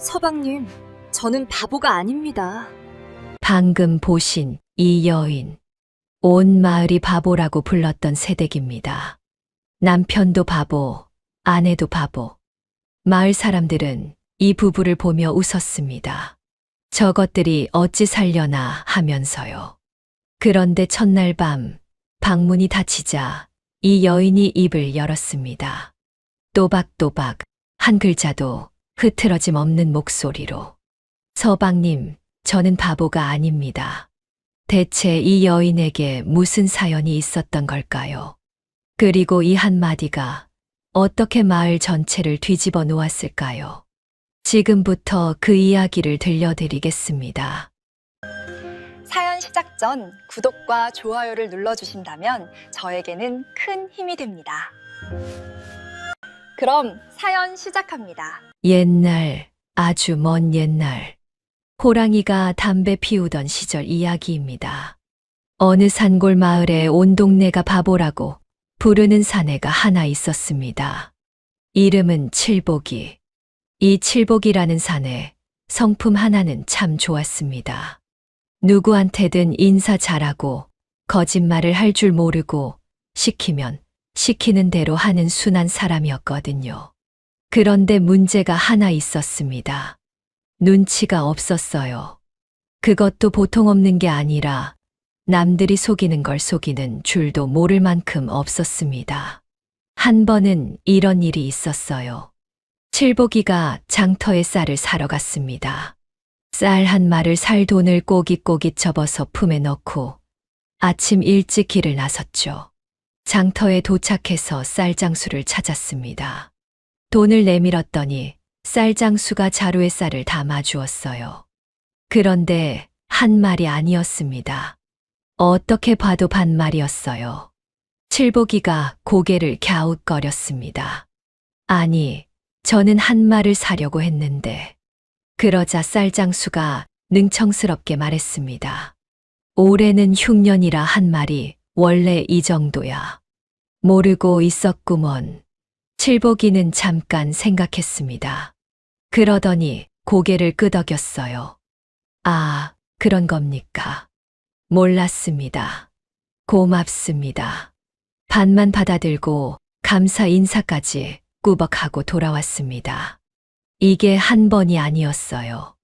서방님, 저는 바보가 아닙니다. 방금 보신 이 여인, 온 마을이 바보라고 불렀던 새댁입니다. 남편도 바보, 아내도 바보. 마을 사람들은 이 부부를 보며 웃었습니다. 저것들이 어찌 살려나 하면서요. 그런데 첫날 밤 방문이 닫히자 이 여인이 입을 열었습니다. 또박또박 한 글자도 흐트러짐 없는 목소리로. 서방님, 저는 바보가 아닙니다. 대체 이 여인에게 무슨 사연이 있었던 걸까요? 그리고 이 한마디가 어떻게 마을 전체를 뒤집어 놓았을까요? 지금부터 그 이야기를 들려드리겠습니다. 사연 시작 전 구독과 좋아요를 눌러주신다면 저에게는 큰 힘이 됩니다. 그럼 사연 시작합니다. 옛날, 아주 먼 옛날, 호랑이가 담배 피우던 시절 이야기입니다. 어느 산골 마을에 온 동네가 바보라고 부르는 사내가 하나 있었습니다. 이름은 칠복이. 이 칠복이라는 사내, 성품 하나는 참 좋았습니다. 누구한테든 인사 잘하고 거짓말을 할 줄 모르고 시키면 시키는 대로 하는 순한 사람이었거든요. 그런데 문제가 하나 있었습니다. 눈치가 없었어요. 그것도 보통 없는 게 아니라 남들이 속이는 걸 속이는 줄도 모를 만큼 없었습니다. 한 번은 이런 일이 있었어요. 칠복이가 장터에 쌀을 사러 갔습니다. 쌀 한 마를 살 돈을 꼬깃꼬깃 접어서 품에 넣고 아침 일찍 길을 나섰죠. 장터에 도착해서 쌀장수를 찾았습니다. 돈을 내밀었더니 쌀장수가 자루에 쌀을 담아 주었어요. 그런데 한 말이 아니었습니다. 어떻게 봐도 반말이었어요. 칠복이가 고개를 갸웃거렸습니다. 아니, 저는 한 말을 사려고 했는데. 그러자 쌀장수가 능청스럽게 말했습니다. 올해는 흉년이라 한 말이 원래 이 정도야. 모르고 있었구먼. 칠복이는 잠깐 생각했습니다. 그러더니 고개를 끄덕였어요. 아, 그런 겁니까? 몰랐습니다. 고맙습니다. 반만 받아들고 감사 인사까지 꾸벅하고 돌아왔습니다. 이게 한 번이 아니었어요.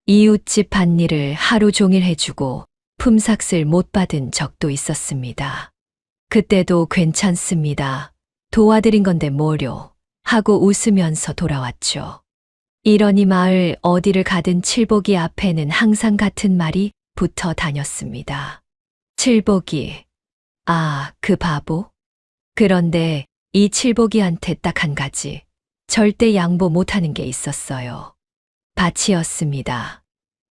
이웃집 밭일을 하루 종일 해주고 품삯을 못 받은 적도 있었습니다. 그때도 괜찮습니다. 도와드린 건데 뭐려 하고 웃으면서 돌아왔죠. 이러니 마을 어디를 가든 칠복이 앞에는 항상 같은 말이 붙어 다녔습니다. 칠복이, 아, 그 바보? 그런데 이 칠복이한테 딱 한 가지 절대 양보 못하는 게 있었어요. 밭이었습니다.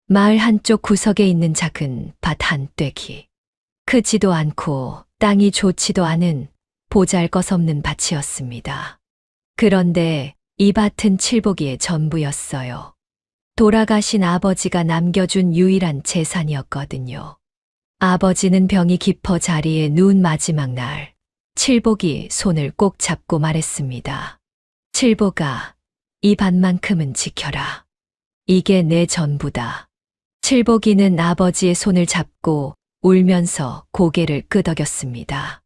마을 한쪽 구석에 있는 작은 밭 한 떼기. 크지도 않고 땅이 좋지도 않은 보잘것없는 밭이었습니다. 그런데 이 밭은 칠복이의 전부였어요. 돌아가신 아버지가 남겨준 유일한 재산이었거든요. 아버지는 병이 깊어 자리에 누운 마지막 날, 칠복이 손을 꼭 잡고 말했습니다. 칠복아, 이 밭만큼은 지켜라. 이게 내 전부다. 칠복이는 아버지의 손을 잡고 울면서 고개를 끄덕였습니다.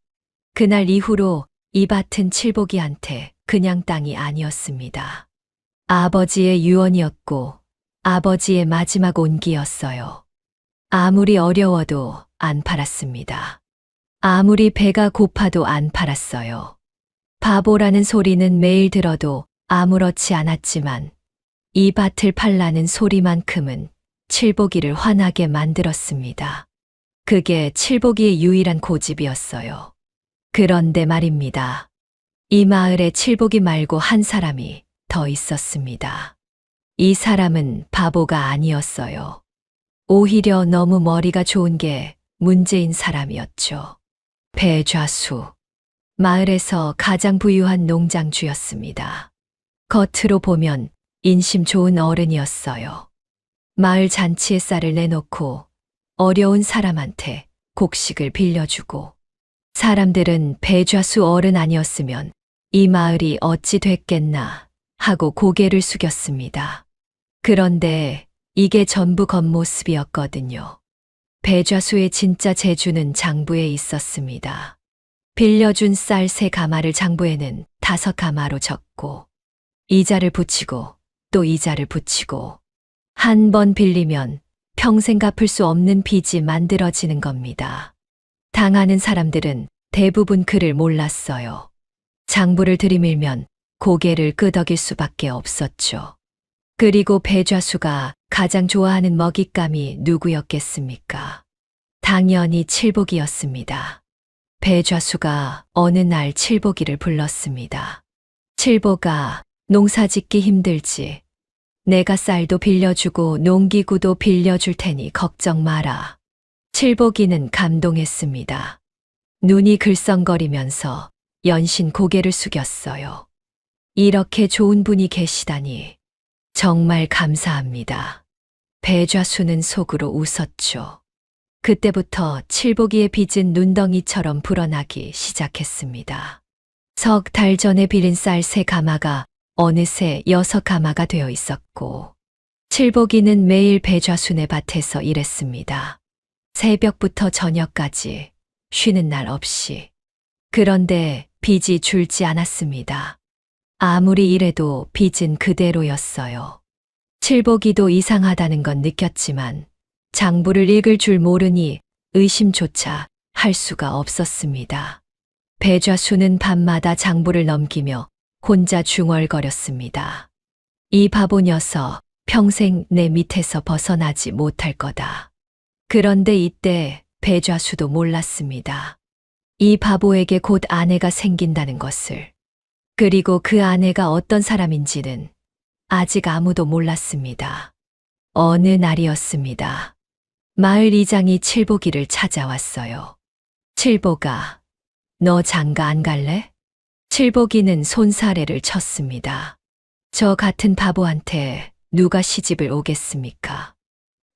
그날 이후로 이 밭은 칠복이한테 그냥 땅이 아니었습니다. 아버지의 유언이었고 아버지의 마지막 온기였어요. 아무리 어려워도 안 팔았습니다. 아무리 배가 고파도 안 팔았어요. 바보라는 소리는 매일 들어도 아무렇지 않았지만 이 밭을 팔라는 소리만큼은 칠복이를 화나게 만들었습니다. 그게 칠복이의 유일한 고집이었어요. 그런데 말입니다. 이 마을에 칠복이 말고 한 사람이 더 있었습니다. 이 사람은 바보가 아니었어요. 오히려 너무 머리가 좋은 게 문제인 사람이었죠. 배좌수. 마을에서 가장 부유한 농장주였습니다. 겉으로 보면 인심 좋은 어른이었어요. 마을 잔치에 쌀을 내놓고 어려운 사람한테 곡식을 빌려주고 사람들은 배좌수 어른 아니었으면 이 마을이 어찌 됐겠나 하고 고개를 숙였습니다. 그런데 이게 전부 겉모습이었거든요. 배좌수의 진짜 재주는 장부에 있었습니다. 빌려준 쌀 3가마를 장부에는 5가마로 적고 이자를 붙이고 또 이자를 붙이고 한 번 빌리면 평생 갚을 수 없는 빚이 만들어지는 겁니다. 당하는 사람들은 대부분 그를 몰랐어요. 장부를 들이밀면 고개를 끄덕일 수밖에 없었죠. 그리고 배좌수가 가장 좋아하는 먹잇감이 누구였겠습니까? 당연히 칠복이었습니다. 배좌수가 어느 날 칠복이를 불렀습니다. 칠복아, 농사 짓기 힘들지. 내가 쌀도 빌려주고 농기구도 빌려줄 테니 걱정 마라. 칠복이는 감동했습니다. 눈이 글썽거리면서 연신 고개를 숙였어요. 이렇게 좋은 분이 계시다니 정말 감사합니다. 배좌수는 속으로 웃었죠. 그때부터 칠복이의 빚은 눈덩이처럼 불어나기 시작했습니다. 석 달 전에 빌린 쌀 3가마가 어느새 6가마가 되어 있었고, 칠복이는 매일 배좌수네 밭에서 일했습니다. 새벽부터 저녁까지 쉬는 날 없이. 그런데 빚이 줄지 않았습니다. 아무리 일해도 빚은 그대로였어요. 칠복이도 이상하다는 건 느꼈지만 장부를 읽을 줄 모르니 의심조차 할 수가 없었습니다. 배좌수는 밤마다 장부를 넘기며 혼자 중얼거렸습니다. 이 바보 녀석, 평생 내 밑에서 벗어나지 못할 거다. 그런데 이때 배좌수도 몰랐습니다. 이 바보에게 곧 아내가 생긴다는 것을. 그리고 그 아내가 어떤 사람인지는 아직 아무도 몰랐습니다. 어느 날이었습니다. 마을 이장이 칠복이를 찾아왔어요. 칠복아, 너 장가 안 갈래? 칠복이는 손사래를 쳤습니다. 저 같은 바보한테 누가 시집을 오겠습니까?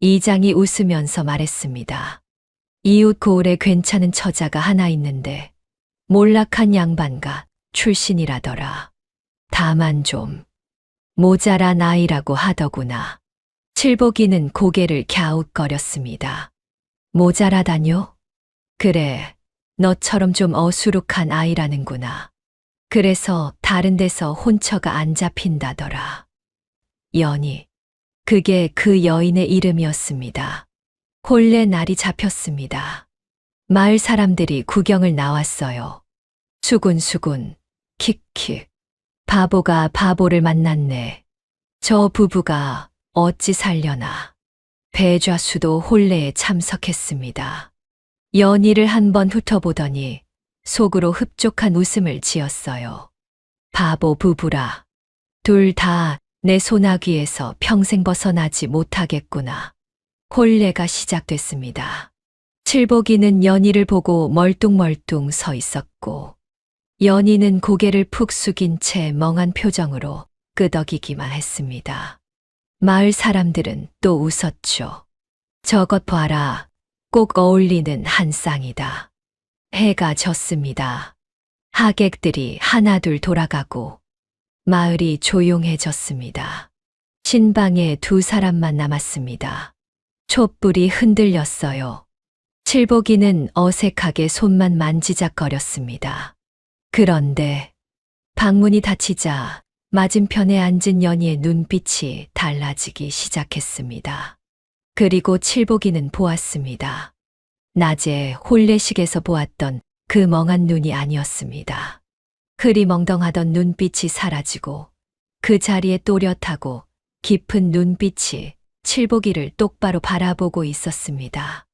이장이 웃으면서 말했습니다. 이웃 고을에 괜찮은 처자가 하나 있는데 몰락한 양반가 출신이라더라. 다만 좀 모자란 아이라고 하더구나. 칠복이는 고개를 갸웃거렸습니다. 모자라다뇨? 그래, 너처럼 좀 어수룩한 아이라는구나. 그래서 다른 데서 혼처가 안 잡힌다더라. 연희, 그게 그 여인의 이름이었습니다. 혼례 날이 잡혔습니다. 마을 사람들이 구경을 나왔어요. 수군수군, 킥킥. 바보가 바보를 만났네. 저 부부가 어찌 살려나. 배좌수도 혼례에 참석했습니다. 연희를 한번 훑어보더니 속으로 흡족한 웃음을 지었어요. 바보 부부라. 둘 다 내 소나귀에서 평생 벗어나지 못하겠구나. 혼례가 시작됐습니다. 칠복이는 연희를 보고 멀뚱멀뚱 서 있었고, 연희는 고개를 푹 숙인 채 멍한 표정으로 끄덕이기만 했습니다. 마을 사람들은 또 웃었죠. 저것 봐라. 꼭 어울리는 한 쌍이다. 해가 졌습니다. 하객들이 하나둘 돌아가고 마을이 조용해졌습니다. 신방에 2사람만 남았습니다. 촛불이 흔들렸어요. 칠복이는 어색하게 손만 만지작거렸습니다. 그런데 방문이 닫히자 맞은편에 앉은 연희의 눈빛이 달라지기 시작했습니다. 그리고 칠복이는 보았습니다. 낮에 혼례식에서 보았던 그 멍한 눈이 아니었습니다. 흐리멍덩하던 눈빛이 사라지고 그 자리에 또렷하고 깊은 눈빛이 칠복이를 똑바로 바라보고 있었습니다.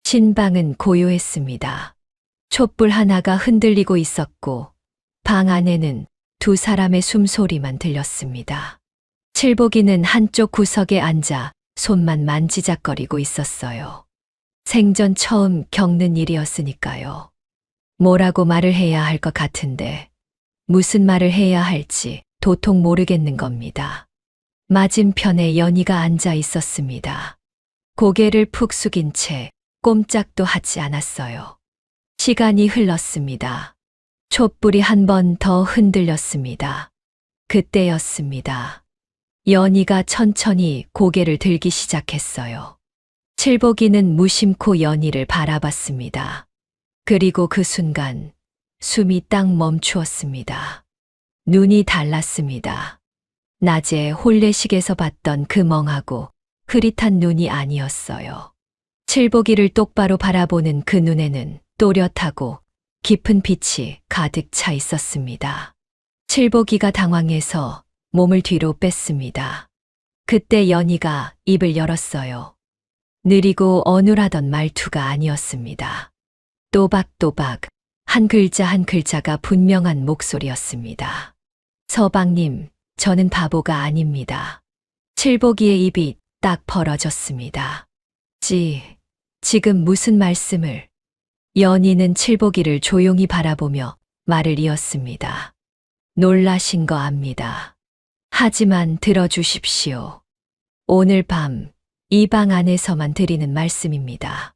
신방은 고요했습니다. 촛불 하나가 흔들리고 있었고 방 안에는 2사람의 숨소리만 들렸습니다. 칠복이는 한쪽 구석에 앉아 손만 만지작거리고 있었어요. 생전 처음 겪는 일이었으니까요. 뭐라고 말을 해야 할 것 같은데 무슨 말을 해야 할지 도통 모르겠는 겁니다. 맞은편에 연희가 앉아 있었습니다. 고개를 푹 숙인 채 꼼짝도 하지 않았어요. 시간이 흘렀습니다. 촛불이 한 번 더 흔들렸습니다. 그때였습니다. 연희가 천천히 고개를 들기 시작했어요. 칠복이는 무심코 연희를 바라봤습니다. 그리고 그 순간 숨이 딱 멈추었습니다. 눈이 달랐습니다. 낮에 혼례식에서 봤던 그 멍하고 흐릿한 눈이 아니었어요. 칠복이를 똑바로 바라보는 그 눈에는 또렷하고 깊은 빛이 가득 차 있었습니다. 칠복이가 당황해서 몸을 뒤로 뺐습니다. 그때 연희가 입을 열었어요. 느리고 어눌하던 말투가 아니었습니다. 또박또박 한 글자 한 글자가 분명한 목소리였습니다. 서방님, 저는 바보가 아닙니다. 칠복이의 입이 딱 벌어졌습니다. 지금 무슨 말씀을? 연희는 칠복이를 조용히 바라보며 말을 이었습니다. 놀라신 거 압니다. 하지만 들어주십시오. 오늘 밤 이 방 안에서만 드리는 말씀입니다.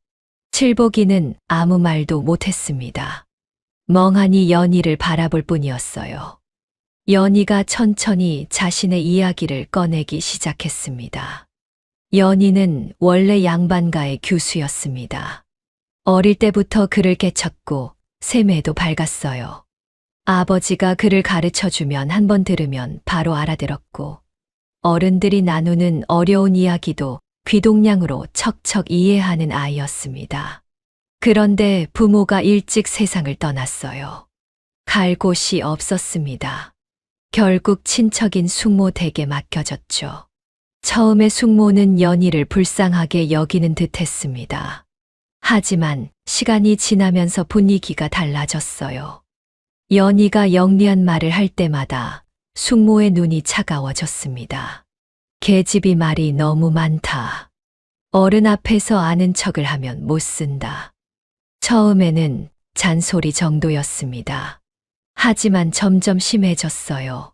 칠복이는 아무 말도 못했습니다. 멍하니 연희를 바라볼 뿐이었어요. 연희가 천천히 자신의 이야기를 꺼내기 시작했습니다. 연희는 원래 양반가의 교수였습니다. 어릴 때부터 글을 깨쳤고 셈에도 밝았어요. 아버지가 글을 가르쳐주면 한 번 들으면 바로 알아들었고 어른들이 나누는 어려운 이야기도 귀동냥으로 척척 이해하는 아이였습니다. 그런데 부모가 일찍 세상을 떠났어요. 갈 곳이 없었습니다. 결국 친척인 숙모 댁에 맡겨졌죠. 처음에 숙모는 연희를 불쌍하게 여기는 듯 했습니다. 하지만 시간이 지나면서 분위기가 달라졌어요. 연희가 영리한 말을 할 때마다 숙모의 눈이 차가워졌습니다. 계집이 말이 너무 많다. 어른 앞에서 아는 척을 하면 못 쓴다. 처음에는 잔소리 정도였습니다. 하지만 점점 심해졌어요.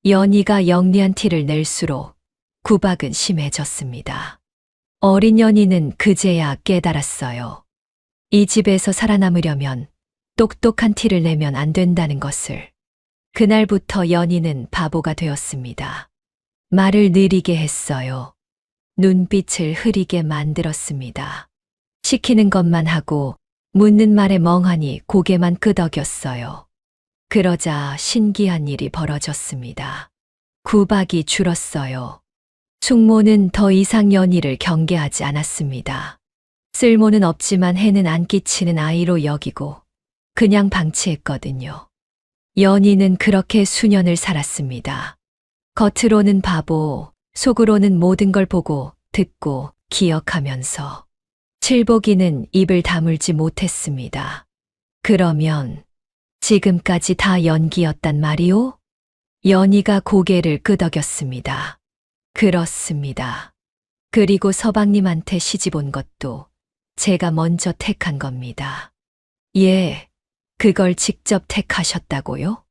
연희가 영리한 티를 낼수록 구박은 심해졌습니다. 어린 연희는 그제야 깨달았어요. 이 집에서 살아남으려면 똑똑한 티를 내면 안 된다는 것을. 그날부터 연희는 바보가 되었습니다. 말을 느리게 했어요. 눈빛을 흐리게 만들었습니다. 시키는 것만 하고 묻는 말에 멍하니 고개만 끄덕였어요. 그러자 신기한 일이 벌어졌습니다. 구박이 줄었어요. 숙모는 더 이상 연희를 경계하지 않았습니다. 쓸모는 없지만 해는 안 끼치는 아이로 여기고 그냥 방치했거든요. 연희는 그렇게 수년을 살았습니다. 겉으로는 바보, 속으로는 모든 걸 보고 듣고 기억하면서. 칠복이는 입을 다물지 못했습니다. 그러면 지금까지 다 연기였단 말이오? 연희가 고개를 끄덕였습니다. 그렇습니다. 그리고 서방님한테 시집 온 것도 제가 먼저 택한 겁니다. 예, 그걸 직접 택하셨다고요?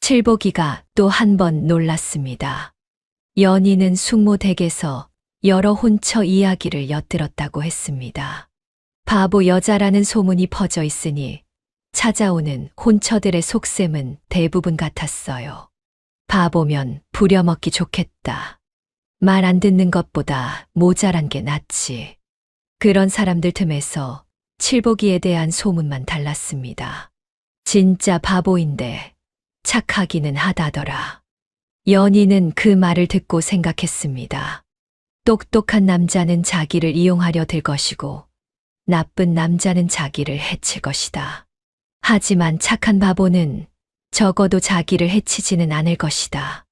칠복이가 또 한 번 놀랐습니다. 연희는 숙모 댁에서 여러 혼처 이야기를 엿들었다고 했습니다. 바보 여자라는 소문이 퍼져 있으니 찾아오는 혼처들의 속셈은 대부분 같았어요. 바보면 부려먹기 좋겠다. 말 안 듣는 것보다 모자란 게 낫지. 그런 사람들 틈에서 칠복이에 대한 소문만 달랐습니다. 진짜 바보인데 착하기는 하다더라. 연희는 그 말을 듣고 생각했습니다. 똑똑한 남자는 자기를 이용하려 들 것이고 나쁜 남자는 자기를 해칠 것이다. 하지만 착한 바보는 적어도 자기를 해치지는 않을 것이다.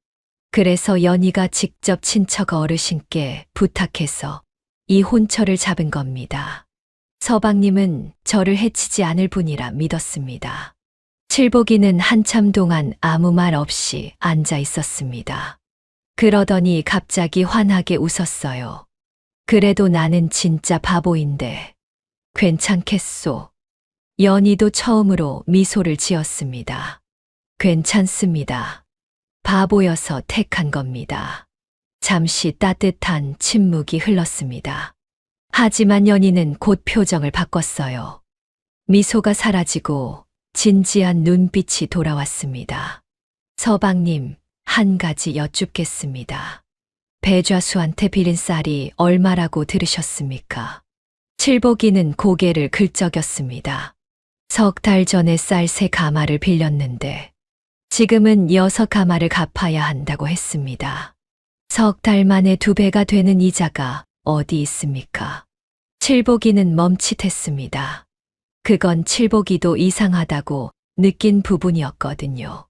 그래서 연희가 직접 친척 어르신께 부탁해서 이 혼처를 잡은 겁니다. 서방님은 저를 해치지 않을 분이라 믿었습니다. 칠복이는 한참 동안 아무 말 없이 앉아 있었습니다. 그러더니 갑자기 환하게 웃었어요. 그래도 나는 진짜 바보인데 괜찮겠소? 연희도 처음으로 미소를 지었습니다. 괜찮습니다. 바보여서 택한 겁니다. 잠시 따뜻한 침묵이 흘렀습니다. 하지만 연희는 곧 표정을 바꿨어요. 미소가 사라지고 진지한 눈빛이 돌아왔습니다. 서방님, 한 가지 여쭙겠습니다. 배좌수한테 빌린 쌀이 얼마라고 들으셨습니까? 칠복이는 고개를 긁적였습니다. 3달 전에 쌀 3가마를 빌렸는데 지금은 6가마를 갚아야 한다고 했습니다. 3달 만에 2배가 되는 이자가 어디 있습니까? 칠복이는 멈칫했습니다. 그건 칠복이도 이상하다고 느낀 부분이었거든요.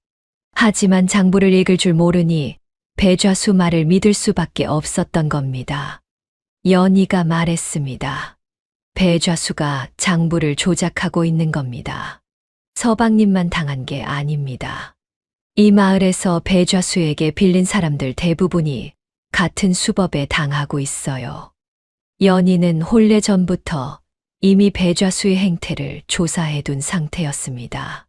하지만 장부를 읽을 줄 모르니 배좌수 말을 믿을 수밖에 없었던 겁니다. 연희가 말했습니다. 배좌수가 장부를 조작하고 있는 겁니다. 서방님만 당한 게 아닙니다. 이 마을에서 배좌수에게 빌린 사람들 대부분이 같은 수법에 당하고 있어요. 연희는 혼례 전부터 이미 배좌수의 행태를 조사해둔 상태였습니다.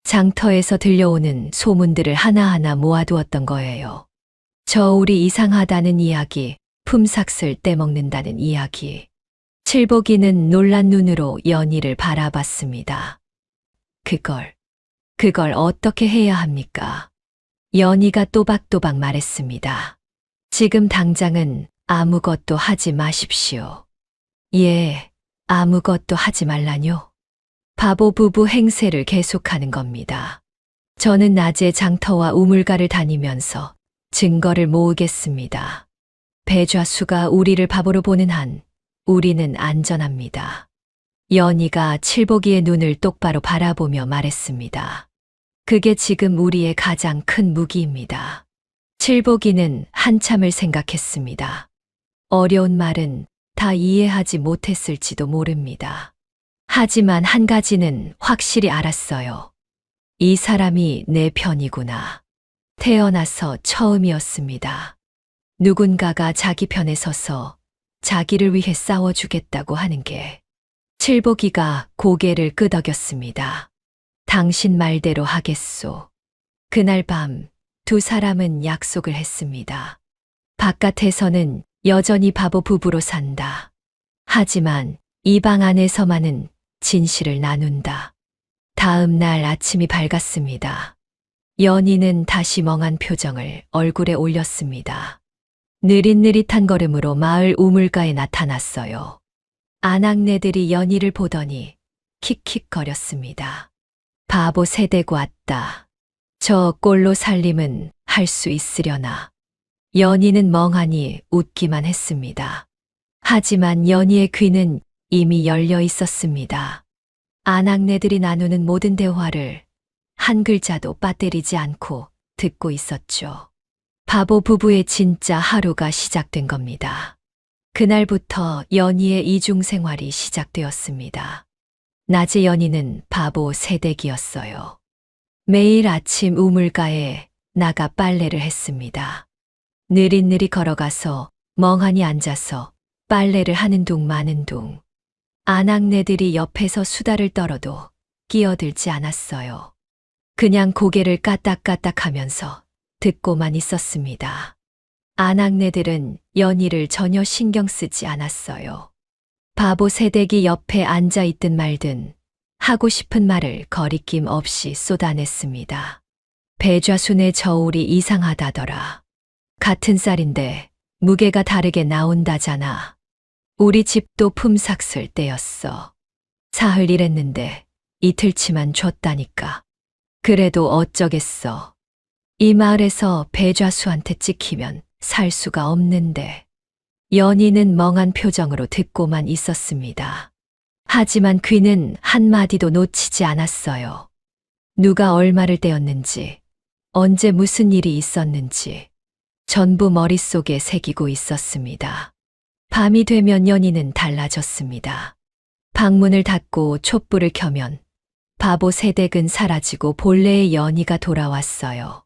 장터에서 들려오는 소문들을 하나하나 모아두었던 거예요. 저울이 이상하다는 이야기, 품삯을 떼먹는다는 이야기. 칠복이는 놀란 눈으로 연희를 바라봤습니다. 그걸 어떻게 해야 합니까? 연희가 또박또박 말했습니다. 지금 당장은 아무것도 하지 마십시오. 예, 아무것도 하지 말라뇨. 바보 부부 행세를 계속하는 겁니다. 저는 낮에 장터와 우물가를 다니면서 증거를 모으겠습니다. 배좌수가 우리를 바보로 보는 한 우리는 안전합니다. 연희가 칠복이의 눈을 똑바로 바라보며 말했습니다. 그게 지금 우리의 가장 큰 무기입니다. 칠복이는 한참을 생각했습니다. 어려운 말은 다 이해하지 못했을지도 모릅니다. 하지만 한 가지는 확실히 알았어요. 이 사람이 내 편이구나. 태어나서 처음이었습니다. 누군가가 자기 편에 서서 자기를 위해 싸워주겠다고 하는 게. 칠복이가 고개를 끄덕였습니다. 당신 말대로 하겠소. 그날 밤 2사람은 약속을 했습니다. 바깥에서는 여전히 바보 부부로 산다. 하지만 이 방 안에서만은 진실을 나눈다. 다음 날 아침이 밝았습니다. 연희는 다시 멍한 표정을 얼굴에 올렸습니다. 느릿느릿한 걸음으로 마을 우물가에 나타났어요. 아낙네들이 연희를 보더니 킥킥거렸습니다. 바보 새대고 왔다. 저 꼴로 살림은 할 수 있으려나. 연희는 멍하니 웃기만 했습니다. 하지만 연희의 귀는 이미 열려 있었습니다. 아낙네들이 나누는 모든 대화를 한 글자도 빠뜨리지 않고 듣고 있었죠. 바보 부부의 진짜 하루가 시작된 겁니다. 그날부터 연희의 이중 생활이 시작되었습니다. 낮에 연희는 바보 새댁이었어요. 매일 아침 우물가에 나가 빨래를 했습니다. 느릿느릿 걸어가서 멍하니 앉아서 빨래를 하는 둥 마는 둥. 아낙네들이 옆에서 수다를 떨어도 끼어들지 않았어요. 그냥 고개를 까딱까딱 하면서 듣고만 있었습니다. 아낙네들은 연희를 전혀 신경 쓰지 않았어요. 바보 새댁이 옆에 앉아 있든 말든 하고 싶은 말을 거리낌 없이 쏟아냈습니다. 배좌순의 저울이 이상하다더라. 같은 쌀인데 무게가 다르게 나온다잖아. 우리 집도 품삯을 떼었어. 사흘 일했는데 이틀치만 줬다니까. 그래도 어쩌겠어. 이 마을에서 배좌수한테 찍히면 살 수가 없는데. 연희는 멍한 표정으로 듣고만 있었습니다. 하지만 귀는 한마디도 놓치지 않았어요. 누가 얼마를 떼었는지, 언제 무슨 일이 있었는지 전부 머릿속에 새기고 있었습니다. 밤이 되면 연희는 달라졌습니다. 방문을 닫고 촛불을 켜면 바보 새댁은 사라지고 본래의 연희가 돌아왔어요.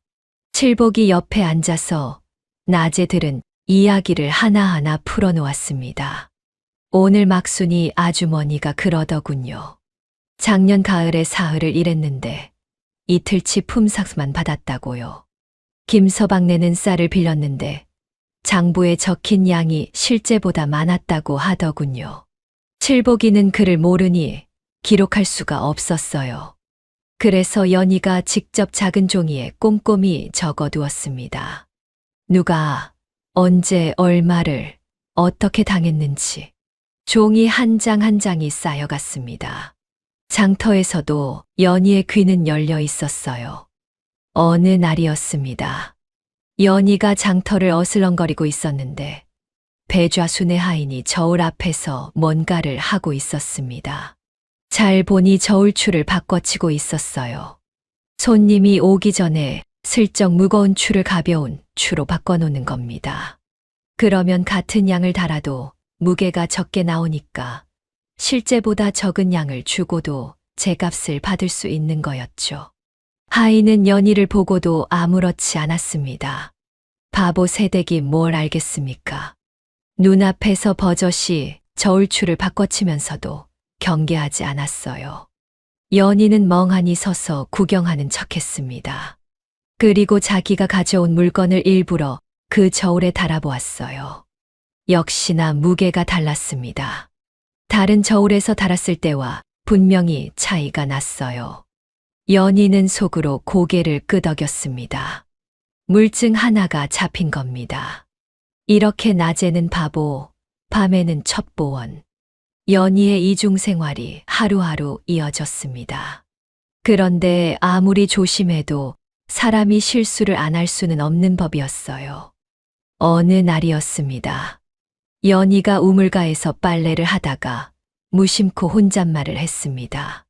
칠복이 옆에 앉아서 낮에 들은 이야기를 하나하나 풀어놓았습니다. 오늘 막순이 아주머니가 그러더군요. 작년 가을에 사흘을 일했는데 이틀치 품삯만 받았다고요. 김서방네는 쌀을 빌렸는데 장부에 적힌 양이 실제보다 많았다고 하더군요. 칠복이는 그를 모르니 기록할 수가 없었어요. 그래서 연희가 직접 작은 종이에 꼼꼼히 적어두었습니다. 누가 언제 얼마를 어떻게 당했는지 종이 한 장 한 장이 쌓여갔습니다. 장터에서도 연희의 귀는 열려 있었어요. 어느 날이었습니다. 연희가 장터를 어슬렁거리고 있었는데 배좌순의 하인이 저울 앞에서 뭔가를 하고 있었습니다. 잘 보니 저울추를 바꿔치고 있었어요. 손님이 오기 전에 슬쩍 무거운 추를 가벼운 추로 바꿔놓는 겁니다. 그러면 같은 양을 달아도 무게가 적게 나오니까 실제보다 적은 양을 주고도 제값을 받을 수 있는 거였죠. 하인은 연희를 보고도 아무렇지 않았습니다. 바보 새댁이 뭘 알겠습니까? 눈앞에서 버젓이 저울추를 바꿔치면서도 경계하지 않았어요. 연희는 멍하니 서서 구경하는 척했습니다. 그리고 자기가 가져온 물건을 일부러 그 저울에 달아보았어요. 역시나 무게가 달랐습니다. 다른 저울에서 달았을 때와 분명히 차이가 났어요. 연희는 속으로 고개를 끄덕였습니다. 물증 하나가 잡힌 겁니다. 이렇게 낮에는 바보, 밤에는 첩보원. 연희의 이중 생활이 하루하루 이어졌습니다. 그런데 아무리 조심해도 사람이 실수를 안 할 수는 없는 법이었어요. 어느 날이었습니다. 연희가 우물가에서 빨래를 하다가 무심코 혼잣말을 했습니다.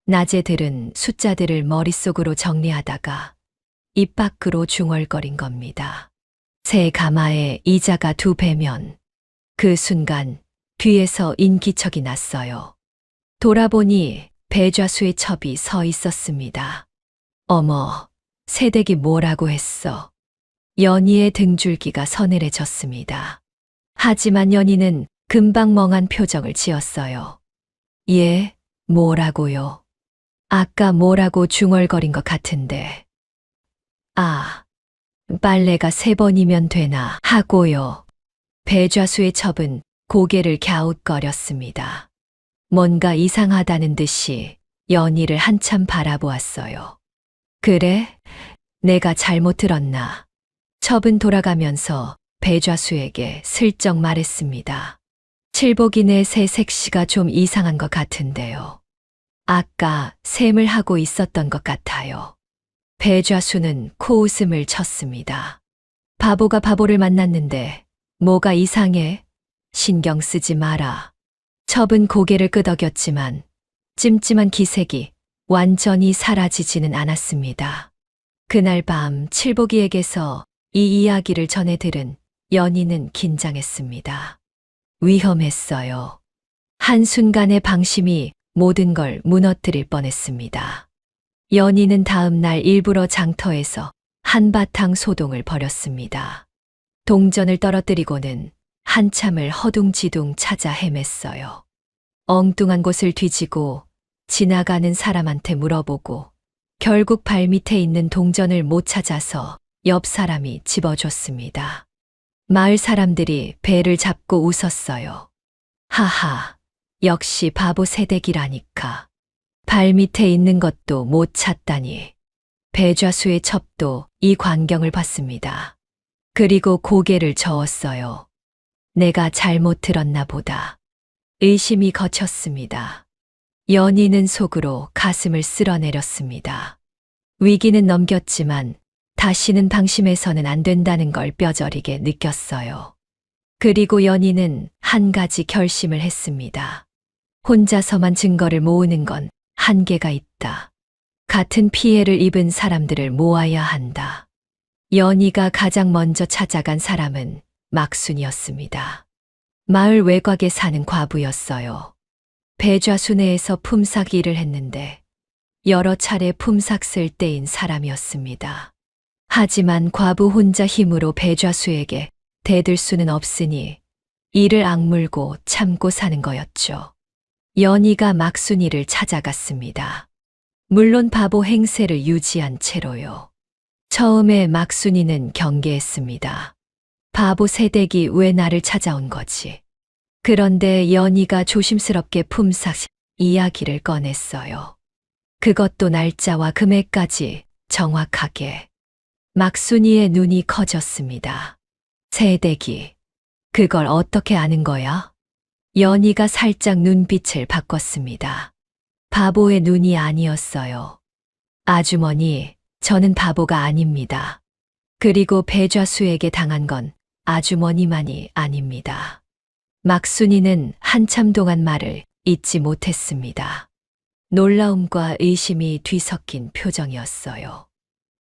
낮에 들은 숫자들을 머릿속으로 정리하다가 입 밖으로 중얼거린 겁니다. 새 가마에 이자가 2배면 그 순간 뒤에서 인기척이 났어요. 돌아보니 배좌수의 첩이 서 있었습니다. 어머, 새댁이 뭐라고 했어? 연희의 등줄기가 서늘해졌습니다. 하지만 연희는 금방 멍한 표정을 지었어요. 예, 뭐라고요? 아까 뭐라고 중얼거린 것 같은데. 아, 빨래가 3번이면 되나 하고요. 배좌수의 첩은 고개를 갸웃거렸습니다. 뭔가 이상하다는 듯이 연희를 한참 바라보았어요. 그래? 내가 잘못 들었나? 첩은 돌아가면서 배좌수에게 슬쩍 말했습니다. 칠복인의 새 색시가 좀 이상한 것 같은데요. 아까 셈을 하고 있었던 것 같아요. 배좌수는 코웃음을 쳤습니다. 바보가 바보를 만났는데 뭐가 이상해? 신경 쓰지 마라. 첩은 고개를 끄덕였지만 찜찜한 기색이 완전히 사라지지는 않았습니다. 그날 밤 칠복이에게서 이 이야기를 전해 들은 연희는 긴장했습니다. 위험했어요. 한순간의 방심이 모든 걸 무너뜨릴 뻔했습니다. 연희는 다음 날 일부러 장터에서 한바탕 소동을 벌였습니다. 동전을 떨어뜨리고는 한참을 허둥지둥 찾아 헤맸어요. 엉뚱한 곳을 뒤지고 지나가는 사람한테 물어보고 결국 발밑에 있는 동전을 못 찾아서 옆 사람이 집어줬습니다. 마을 사람들이 배를 잡고 웃었어요. 하하, 역시 바보 새댁이라니까. 발밑에 있는 것도 못 찾다니. 배좌수의 첩도 이 광경을 봤습니다. 그리고 고개를 저었어요. 내가 잘못 들었나 보다. 의심이 거쳤습니다. 연희는 속으로 가슴을 쓸어내렸습니다. 위기는 넘겼지만 다시는 방심해서는 안 된다는 걸 뼈저리게 느꼈어요. 그리고 연희는 한 가지 결심을 했습니다. 혼자서만 증거를 모으는 건 한계가 있다. 같은 피해를 입은 사람들을 모아야 한다. 연희가 가장 먼저 찾아간 사람은 막순이었습니다. 마을 외곽에 사는 과부였어요. 배좌수 내에서 품삯 일을 했는데 여러 차례 품삯 쓸 때인 사람이었습니다. 하지만 과부 혼자 힘으로 배좌수에게 대들 수는 없으니 이를 악물고 참고 사는 거였죠. 연희가 막순이를 찾아갔습니다. 물론 바보 행세를 유지한 채로요. 처음에 막순이는 경계했습니다. 바보 새댁이 왜 나를 찾아온 거지? 그런데 연희가 조심스럽게 품삯 이야기를 꺼냈어요. 그것도 날짜와 금액까지 정확하게. 막순이의 눈이 커졌습니다. 새댁이, 그걸 어떻게 아는 거야? 연희가 살짝 눈빛을 바꿨습니다. 바보의 눈이 아니었어요. 아주머니, 저는 바보가 아닙니다. 그리고 배좌수에게 당한 건 아주머니만이 아닙니다. 막순이는 한참 동안 말을 잇지 못했습니다. 놀라움과 의심이 뒤섞인 표정이었어요.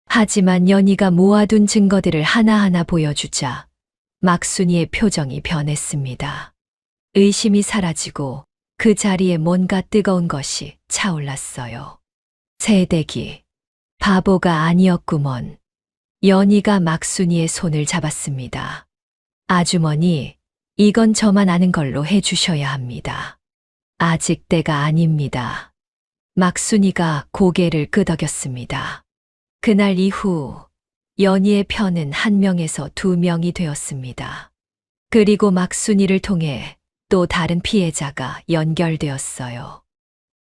하지만 연희가 모아둔 증거들을 하나하나 보여주자 막순이의 표정이 변했습니다. 의심이 사라지고 그 자리에 뭔가 뜨거운 것이 차올랐어요. 새댁이 바보가 아니었구먼. 연희가 막순이의 손을 잡았습니다. 아주머니, 이건 저만 아는 걸로 해주셔야 합니다. 아직 때가 아닙니다. 막순이가 고개를 끄덕였습니다. 그날 이후 연희의 편은 1명에서 2명이 되었습니다. 그리고 막순이를 통해 또 다른 피해자가 연결되었어요.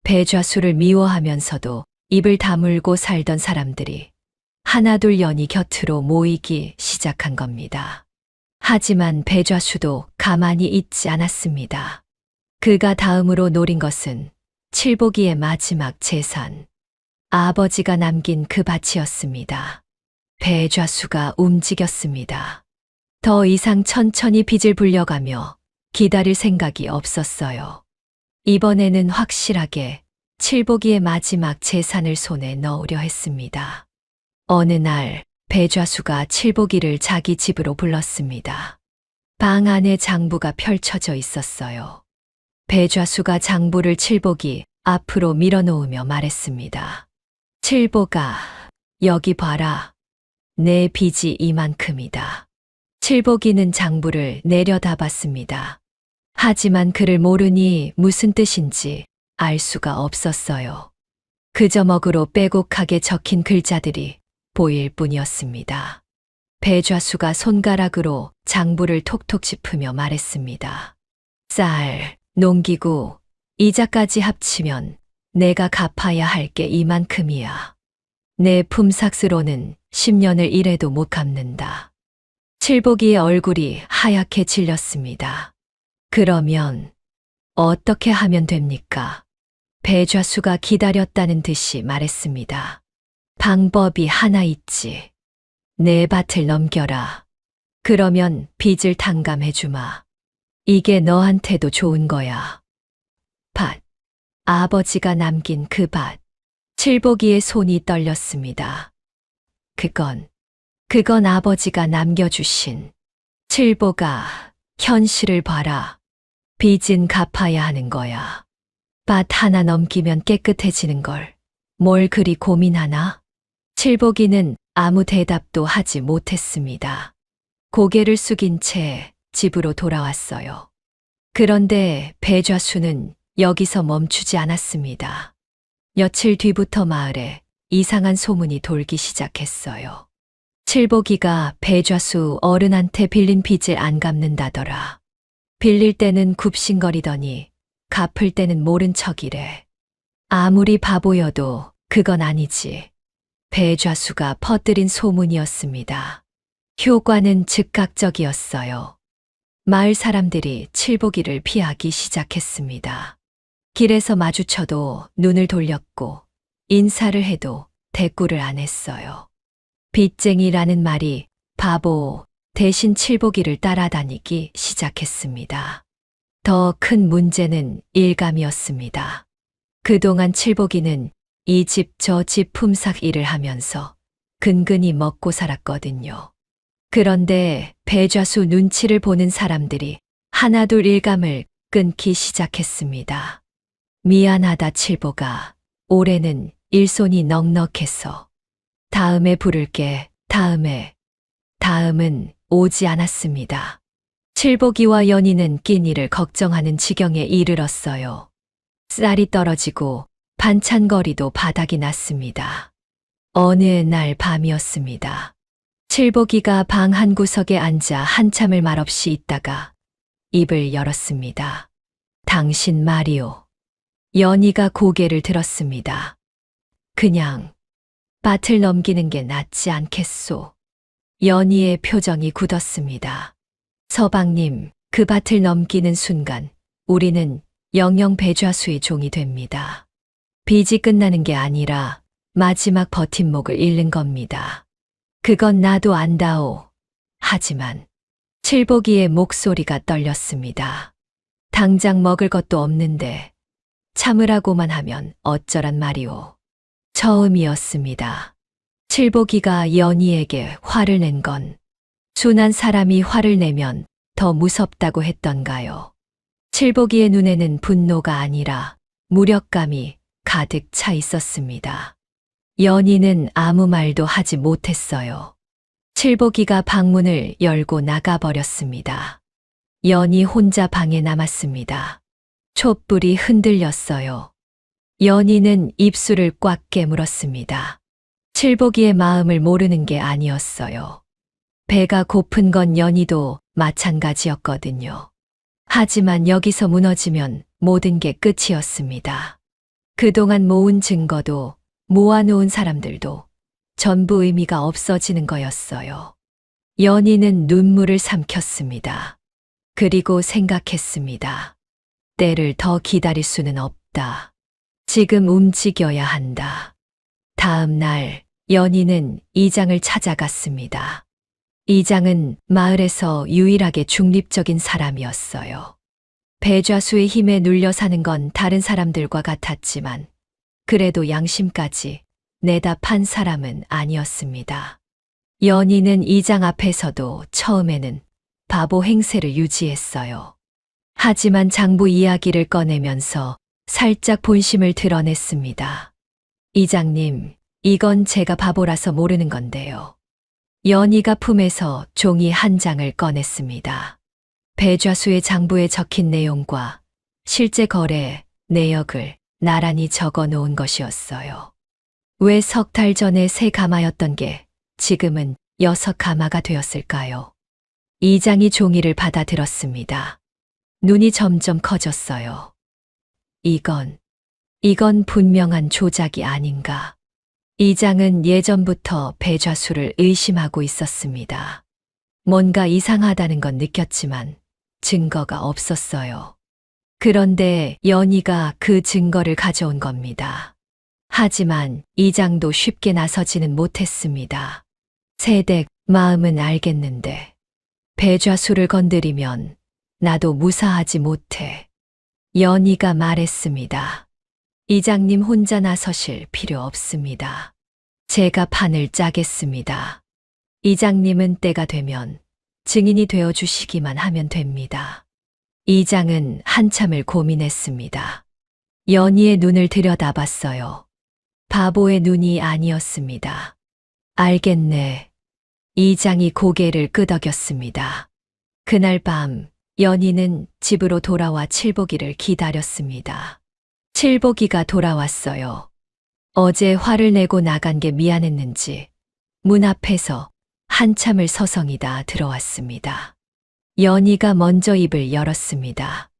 배좌수를 미워하면서도 입을 다물고 살던 사람들이 하나둘 연희 곁으로 모이기 시작한 겁니다. 하지만 배좌수도 가만히 있지 않았습니다. 그가 다음으로 노린 것은 칠복이의 마지막 재산, 아버지가 남긴 그 밭이었습니다. 배좌수가 움직였습니다. 더 이상 천천히 빚을 불려가며 기다릴 생각이 없었어요. 이번에는 확실하게 칠복이의 마지막 재산을 손에 넣으려 했습니다. 어느 날 배좌수가 칠복이를 자기 집으로 불렀습니다. 방 안에 장부가 펼쳐져 있었어요. 배좌수가 장부를 칠복이 앞으로 밀어놓으며 말했습니다. 칠복아, 여기 봐라. 내 빚이 이만큼이다. 칠복이는 장부를 내려다봤습니다. 하지만 그를 모르니 무슨 뜻인지 알 수가 없었어요. 그저 먹으로 빼곡하게 적힌 글자들이 보일 뿐이었습니다. 배좌수가 손가락으로 장부를 톡톡 짚으며 말했습니다. 쌀, 농기구, 이자까지 합치면 내가 갚아야 할 게 이만큼이야. 내 품삯으로는 10년을 일해도 못 갚는다. 칠복이의 얼굴이 하얗게 질렸습니다. 그러면 어떻게 하면 됩니까? 배좌수가 기다렸다는 듯이 말했습니다. 방법이 하나 있지. 내 밭을 넘겨라. 그러면 빚을 탕감해주마. 이게 너한테도 좋은 거야. 밭. 아버지가 남긴 그 밭. 칠복이의 손이 떨렸습니다. 그건 아버지가 남겨주신. 칠복아, 현실을 봐라. 빚은 갚아야 하는 거야. 밭 하나 넘기면 깨끗해지는 걸. 뭘 그리 고민하나? 칠복이는 아무 대답도 하지 못했습니다. 고개를 숙인 채 집으로 돌아왔어요. 그런데 배좌수는 여기서 멈추지 않았습니다. 며칠 뒤부터 마을에 이상한 소문이 돌기 시작했어요. 칠복이가 배좌수 어른한테 빌린 빚을 안 갚는다더라. 빌릴 때는 굽신거리더니 갚을 때는 모른 척이래. 아무리 바보여도 그건 아니지. 배좌수가 퍼뜨린 소문이었습니다. 효과는 즉각적이었어요. 마을 사람들이 칠복이를 피하기 시작했습니다. 길에서 마주쳐도 눈을 돌렸고 인사를 해도 대꾸를 안 했어요. 빚쟁이라는 말이 바보 대신 칠복이를 따라다니기 시작했습니다. 더 큰 문제는 일감이었습니다. 그동안 칠복이는 이 집 저 집 품삯 일을 하면서 근근히 먹고 살았거든요. 그런데 배좌수 눈치를 보는 사람들이 하나둘 일감을 끊기 시작했습니다. 미안하다 칠복아. 올해는 일손이 넉넉해서. 다음에 부를게. 다음은 오지 않았습니다. 칠복이와 연희는 끼니를 걱정하는 지경에 이르렀어요. 쌀이 떨어지고 반찬거리도 바닥이 났습니다. 어느 날 밤이었습니다. 칠복이가 방 한 구석에 앉아 한참을 말없이 있다가 입을 열었습니다. 당신 말이오. 연희가 고개를 들었습니다. 그냥 밭을 넘기는 게 낫지 않겠소. 연희의 표정이 굳었습니다. 서방님, 그 밭을 넘기는 순간 우리는 영영 배좌수의 종이 됩니다. 빚이 끝나는 게 아니라 마지막 버팀목을 잃는 겁니다. 그건 나도 안다오. 하지만 칠복이의 목소리가 떨렸습니다. 당장 먹을 것도 없는데 참으라고만 하면 어쩌란 말이오. 처음이었습니다. 칠복이가 연희에게 화를 낸 건 순한 사람이 화를 내면 더 무섭다고 했던가요. 칠복이의 눈에는 분노가 아니라 무력감이 가득 차 있었습니다. 연희는 아무 말도 하지 못했어요. 칠복이가 방문을 열고 나가버렸습니다. 연희 혼자 방에 남았습니다. 촛불이 흔들렸어요. 연희는 입술을 꽉 깨물었습니다. 칠복이의 마음을 모르는 게 아니었어요. 배가 고픈 건 연희도 마찬가지였거든요. 하지만 여기서 무너지면 모든 게 끝이었습니다. 그동안 모은 증거도 모아놓은 사람들도 전부 의미가 없어지는 거였어요. 연희는 눈물을 삼켰습니다. 그리고 생각했습니다. 때를 더 기다릴 수는 없다. 지금 움직여야 한다. 다음 날 연희는 이장을 찾아갔습니다. 이장은 마을에서 유일하게 중립적인 사람이었어요. 배좌수의 힘에 눌려 사는 건 다른 사람들과 같았지만 그래도 양심까지 내다 판 사람은 아니었습니다. 연희는 이장 앞에서도 처음에는 바보 행세를 유지했어요. 하지만 장부 이야기를 꺼내면서 살짝 본심을 드러냈습니다. 이장님, 이건 제가 바보라서 모르는 건데요. 연희가 품에서 종이 한 장을 꺼냈습니다. 배좌수의 장부에 적힌 내용과 실제 거래 내역을 나란히 적어 놓은 것이었어요. 왜 석 달 전에 세 가마였던 게 지금은 6가마가 되었을까요? 이장이 종이를 받아들었습니다. 눈이 점점 커졌어요. 이건 분명한 조작이 아닌가. 이장은 예전부터 배좌수를 의심하고 있었습니다. 뭔가 이상하다는 건 느꼈지만 증거가 없었어요. 그런데 연희가 그 증거를 가져온 겁니다. 하지만 이장도 쉽게 나서지는 못했습니다. 세댁 마음은 알겠는데 배좌수를 건드리면 나도 무사하지 못해. 연희가 말했습니다. 이장님 혼자 나서실 필요 없습니다. 제가 판을 짜겠습니다. 이장님은 때가 되면 증인이 되어 주시기만 하면 됩니다. 이장은 한참을 고민했습니다. 연희의 눈을 들여다봤어요. 바보의 눈이 아니었습니다. 알겠네. 이장이 고개를 끄덕였습니다. 그날 밤 연희는 집으로 돌아와 칠복이를 기다렸습니다. 칠복이가 돌아왔어요. 어제 화를 내고 나간 게 미안했는지 문 앞에서 한참을 서성이다 들어왔습니다. 연희가 먼저 입을 열었습니다.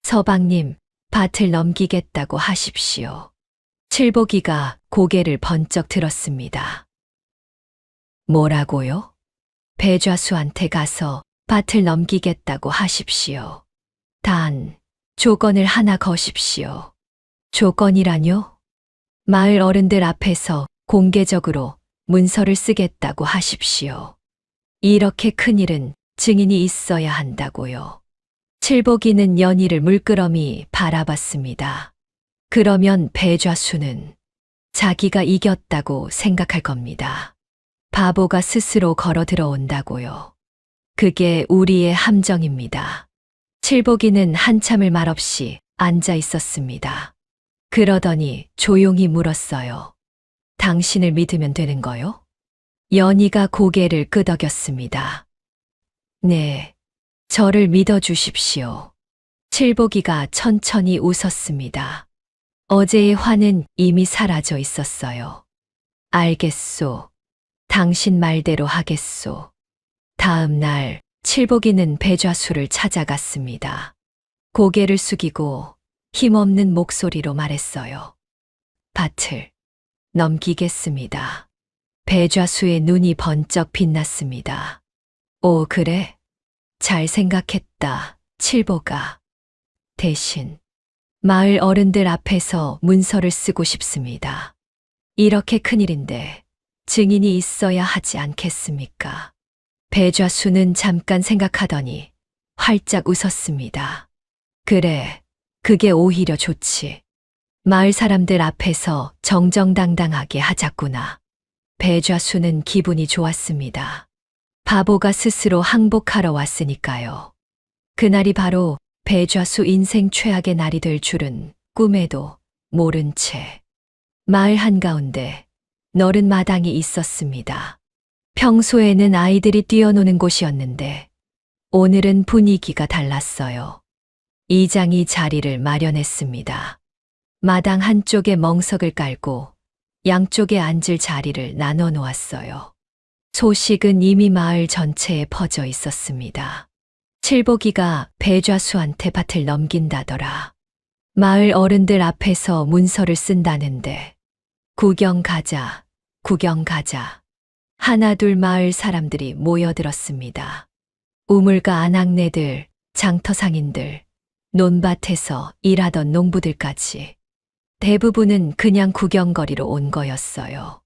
서방님, 밭을 넘기겠다고 하십시오. 칠복이가 고개를 번쩍 들었습니다. 뭐라고요? 배좌수한테 가서 밭을 넘기겠다고 하십시오. 단, 조건을 하나 거십시오. 조건이라뇨? 마을 어른들 앞에서 공개적으로 문서를 쓰겠다고 하십시오. 이렇게 큰일은 증인이 있어야 한다고요. 칠복이는 연희를 물끄러미 바라봤습니다. 그러면 배좌수는 자기가 이겼다고 생각할 겁니다. 바보가 스스로 걸어 들어온다고요. 그게 우리의 함정입니다. 칠복이는 한참을 말없이 앉아 있었습니다. 그러더니 조용히 물었어요. 당신을 믿으면 되는 거요? 연희가 고개를 끄덕였습니다. 네, 저를 믿어주십시오. 칠복이가 천천히 웃었습니다. 어제의 화는 이미 사라져 있었어요. 알겠소. 당신 말대로 하겠소. 다음 날 칠복이는 배좌수를 찾아갔습니다. 고개를 숙이고 힘없는 목소리로 말했어요. 밭을 넘기겠습니다. 배좌수의 눈이 번쩍 빛났습니다. 오, 그래? 잘 생각했다, 칠보가. 대신 마을 어른들 앞에서 문서를 쓰고 싶습니다. 이렇게 큰일인데 증인이 있어야 하지 않겠습니까? 배좌수는 잠깐 생각하더니 활짝 웃었습니다. 그래, 그게 오히려 좋지. 마을 사람들 앞에서 정정당당하게 하자꾸나. 배좌수는 기분이 좋았습니다. 바보가 스스로 항복하러 왔으니까요. 그날이 바로 배좌수 인생 최악의 날이 될 줄은 꿈에도 모른 채. 마을 한가운데 너른 마당이 있었습니다. 평소에는 아이들이 뛰어노는 곳이었는데 오늘은 분위기가 달랐어요. 이장이 자리를 마련했습니다. 마당 한쪽에 멍석을 깔고 양쪽에 앉을 자리를 나눠 놓았어요. 소식은 이미 마을 전체에 퍼져 있었습니다. 칠보기가 배좌수한테 밭을 넘긴다더라. 마을 어른들 앞에서 문서를 쓴다는데 구경 가자, 구경 가자. 하나둘 마을 사람들이 모여들었습니다. 우물가 아낙네들, 장터상인들, 논밭에서 일하던 농부들까지. 대부분은 그냥 구경거리로 온 거였어요.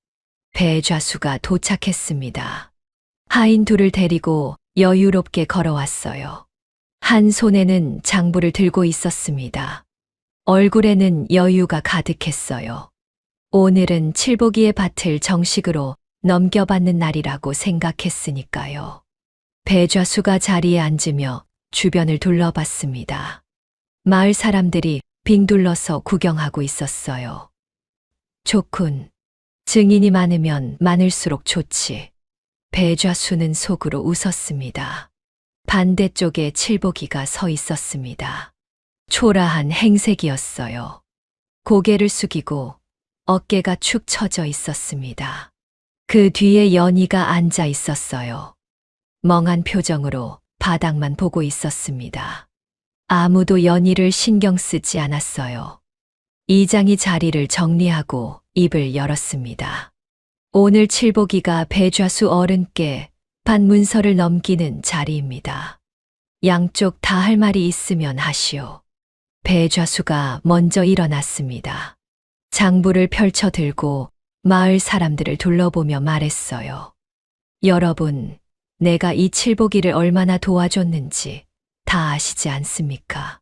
배좌수가 도착했습니다. 하인 둘을 데리고 여유롭게 걸어왔어요. 한 손에는 장부를 들고 있었습니다. 얼굴에는 여유가 가득했어요. 오늘은 칠보기의 밭을 정식으로 넘겨받는 날이라고 생각했으니까요. 배좌수가 자리에 앉으며 주변을 둘러봤습니다. 마을 사람들이 빙둘러서 구경하고 있었어요. 좋군. 증인이 많으면 많을수록 좋지. 배좌수는 속으로 웃었습니다. 반대쪽에 칠보기가 서 있었습니다. 초라한 행색이었어요. 고개를 숙이고 어깨가 축 처져 있었습니다. 그 뒤에 연희가 앉아 있었어요. 멍한 표정으로 바닥만 보고 있었습니다. 아무도 연희를 신경 쓰지 않았어요. 이장이 자리를 정리하고 입을 열었습니다. 오늘 칠보기가 배좌수 어른께 반문서를 넘기는 자리입니다. 양쪽 다 할 말이 있으면 하시오. 배좌수가 먼저 일어났습니다. 장부를 펼쳐 들고 마을 사람들을 둘러보며 말했어요. 여러분, 내가 이 칠보기를 얼마나 도와줬는지 다 아시지 않습니까?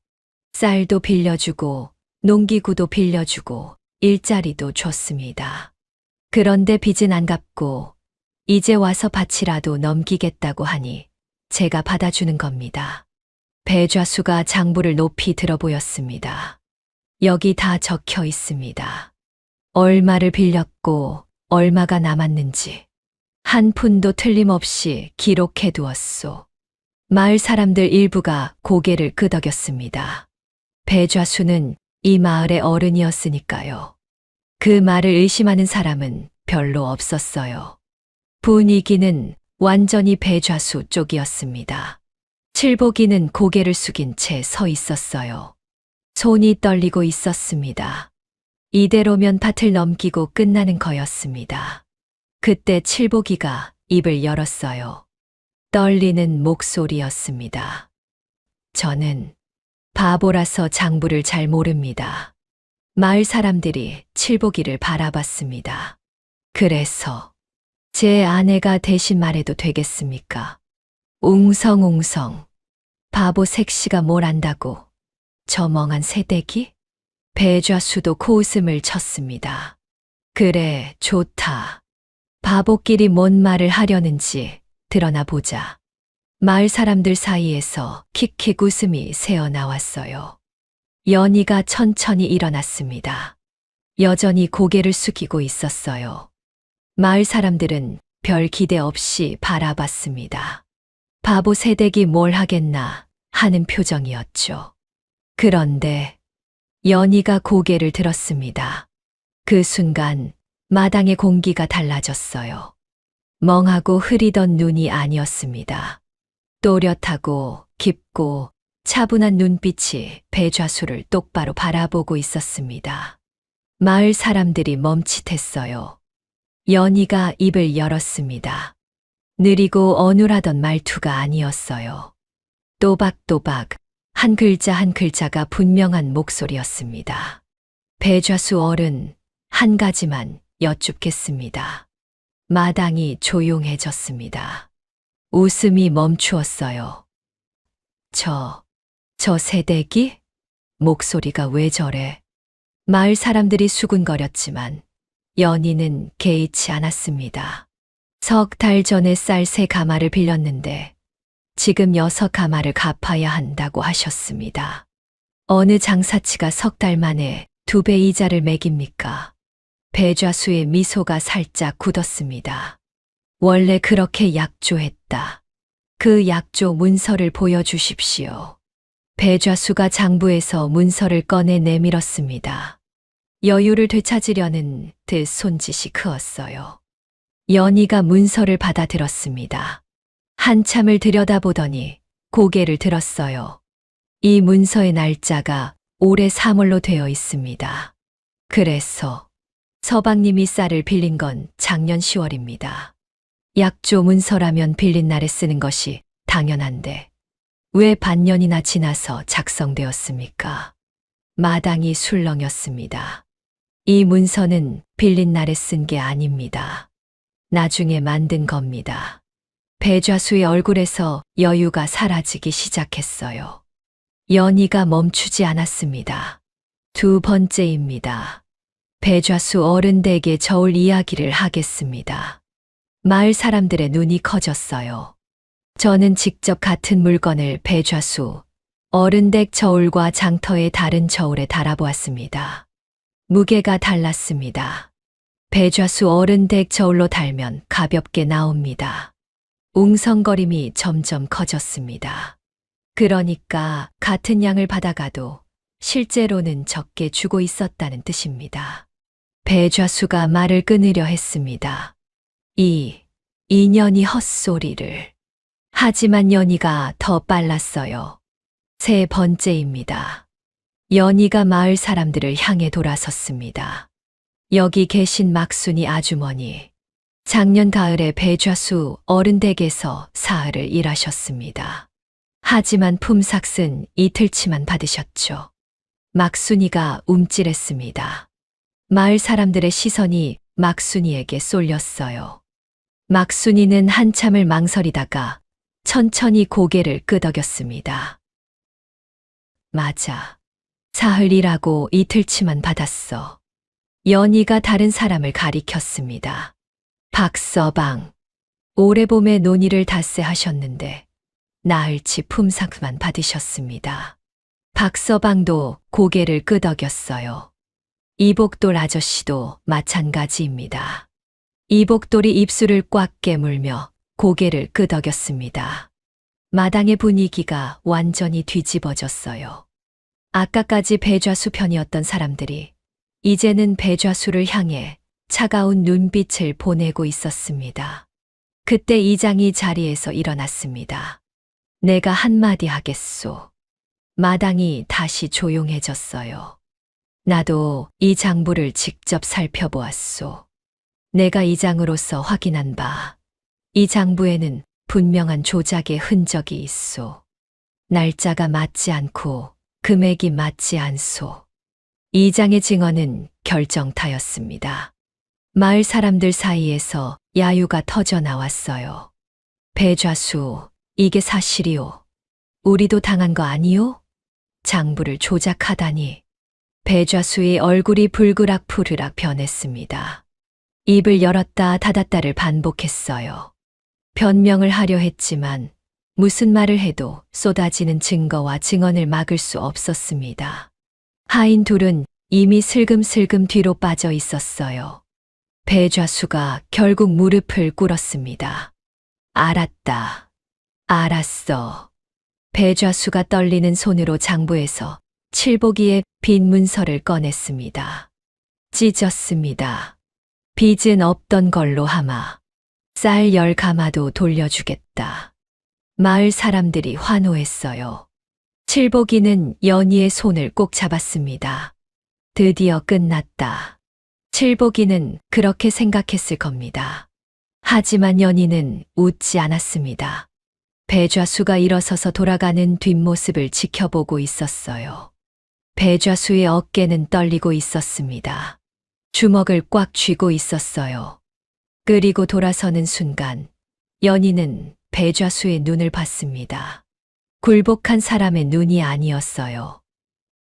쌀도 빌려주고 농기구도 빌려주고 일자리도 줬습니다. 그런데 빚은 안 갚고 이제 와서 밭이라도 넘기겠다고 하니 제가 받아주는 겁니다. 배좌수가 장부를 높이 들어 보였습니다. 여기 다 적혀 있습니다. 얼마를 빌렸고 얼마가 남았는지 한 푼도 틀림없이 기록해 두었소. 마을 사람들 일부가 고개를 끄덕였습니다. 배좌수는 이 마을의 어른이었으니까요. 그 말을 의심하는 사람은 별로 없었어요. 분위기는 완전히 배좌수 쪽이었습니다. 칠보기는 고개를 숙인 채 서 있었어요. 손이 떨리고 있었습니다. 이대로면 밭을 넘기고 끝나는 거였습니다. 그때 칠보기가 입을 열었어요. 떨리는 목소리였습니다. 저는 바보라서 장부를 잘 모릅니다. 마을 사람들이 칠보기를 바라봤습니다. 그래서 제 아내가 대신 말해도 되겠습니까? 웅성웅성. 바보 색시가 뭘 안다고. 저 멍한 새댁이? 배좌수도 코웃음을 쳤습니다. 그래, 좋다. 바보끼리 뭔 말을 하려는지 드러나 보자. 마을 사람들 사이에서 킥킥 웃음이 새어나왔어요. 연희가 천천히 일어났습니다. 여전히 고개를 숙이고 있었어요. 마을 사람들은 별 기대 없이 바라봤습니다. 바보 새댁이 뭘 하겠나 하는 표정이었죠. 그런데 연희가 고개를 들었습니다. 그 순간 마당의 공기가 달라졌어요. 멍하고 흐리던 눈이 아니었습니다. 또렷하고 깊고 차분한 눈빛이 배좌수를 똑바로 바라보고 있었습니다. 마을 사람들이 멈칫했어요. 연희가 입을 열었습니다. 느리고 어눌하던 말투가 아니었어요. 또박또박 한 글자 한 글자가 분명한 목소리였습니다. 배좌수 어른, 한 가지만 여쭙겠습니다. 마당이 조용해졌습니다. 웃음이 멈추었어요. 저 새댁이? 목소리가 왜 저래? 마을 사람들이 수군거렸지만 연희는 개의치 않았습니다. 3달 전에 쌀 3가마를 빌렸는데 지금 6가마를 갚아야 한다고 하셨습니다. 어느 장사치가 3달 만에 2배 이자를 매깁니까? 배좌수의 미소가 살짝 굳었습니다. 원래 그렇게 약조했다. 그 약조 문서를 보여주십시오. 배좌수가 장부에서 문서를 꺼내 내밀었습니다. 여유를 되찾으려는 듯 손짓이 크었어요. 연희가 문서를 받아들었습니다. 한참을 들여다보더니 고개를 들었어요. 이 문서의 날짜가 올해 3월로 되어 있습니다. 그래서 서방님이 쌀을 빌린 건 작년 10월입니다. 약조 문서라면 빌린 날에 쓰는 것이 당연한데 왜 반년이나 지나서 작성되었습니까? 마당이 술렁였습니다. 이 문서는 빌린 날에 쓴 게 아닙니다. 나중에 만든 겁니다. 배좌수의 얼굴에서 여유가 사라지기 시작했어요. 연희가 멈추지 않았습니다. 2번째입니다. 배좌수 어른댁에 저울 이야기를 하겠습니다. 마을 사람들의 눈이 커졌어요. 저는 직접 같은 물건을 배좌수 어른댁 저울과 장터의 다른 저울에 달아보았습니다. 무게가 달랐습니다. 배좌수 어른댁 저울로 달면 가볍게 나옵니다. 웅성거림이 점점 커졌습니다. 그러니까 같은 양을 받아가도 실제로는 적게 주고 있었다는 뜻입니다. 배좌수가 말을 끊으려 했습니다. 인연이 헛소리를. 하지만 연희가 더 빨랐어요. 3번째입니다. 연희가 마을 사람들을 향해 돌아섰습니다. 여기 계신 막순이 아주머니. 작년 가을에 배좌수 어른댁에서 사흘을 일하셨습니다. 하지만 품삯은 이틀치만 받으셨죠. 막순이가 움찔했습니다. 마을 사람들의 시선이 막순이에게 쏠렸어요. 막순이는 한참을 망설이다가 천천히 고개를 끄덕였습니다. 맞아. 사흘 일하고 이틀치만 받았어. 연희가 다른 사람을 가리켰습니다. 박서방. 올해 봄에 논의를 닷새 하셨는데 나흘치 품삯만 받으셨습니다. 박서방도 고개를 끄덕였어요. 이복돌 아저씨도 마찬가지입니다. 이복돌이 입술을 꽉 깨물며 고개를 끄덕였습니다. 마당의 분위기가 완전히 뒤집어졌어요. 아까까지 배좌수 편이었던 사람들이 이제는 배좌수를 향해 차가운 눈빛을 보내고 있었습니다. 그때 이장이 자리에서 일어났습니다. 내가 한마디 하겠소. 마당이 다시 조용해졌어요. 나도 이 장부를 직접 살펴보았소. 내가 이장으로서 확인한 바, 이 장부에는 분명한 조작의 흔적이 있소. 날짜가 맞지 않고 금액이 맞지 않소. 이장의 증언은 결정타였습니다. 마을 사람들 사이에서 야유가 터져 나왔어요. 배좌수, 이게 사실이오. 우리도 당한 거 아니오? 장부를 조작하다니. 배좌수의 얼굴이 불그락 변했습니다. 입을 열었다 닫았다를 반복했어요. 변명을 하려 했지만 무슨 말을 해도 쏟아지는 증거와 증언을 막을 수 없었습니다. 하인 둘은 이미 슬금슬금 뒤로 빠져 있었어요. 배좌수가 결국 무릎을 꿇었습니다. 알았다. 알았어. 배좌수가 떨리는 손으로 장부에서 칠보기의 빈 문서를 꺼냈습니다. 찢었습니다. 빚은 없던 걸로 하마. 쌀 10가마도 돌려주겠다. 마을 사람들이 환호했어요. 칠보기는 연희의 손을 꼭 잡았습니다. 드디어 끝났다. 칠보기는 그렇게 생각했을 겁니다. 하지만 연희는 웃지 않았습니다. 배좌수가 일어서서 돌아가는 뒷모습을 지켜보고 있었어요. 배좌수의 어깨는 떨리고 있었습니다. 주먹을 꽉 쥐고 있었어요. 그리고 돌아서는 순간 연희는 배좌수의 눈을 봤습니다. 굴복한 사람의 눈이 아니었어요.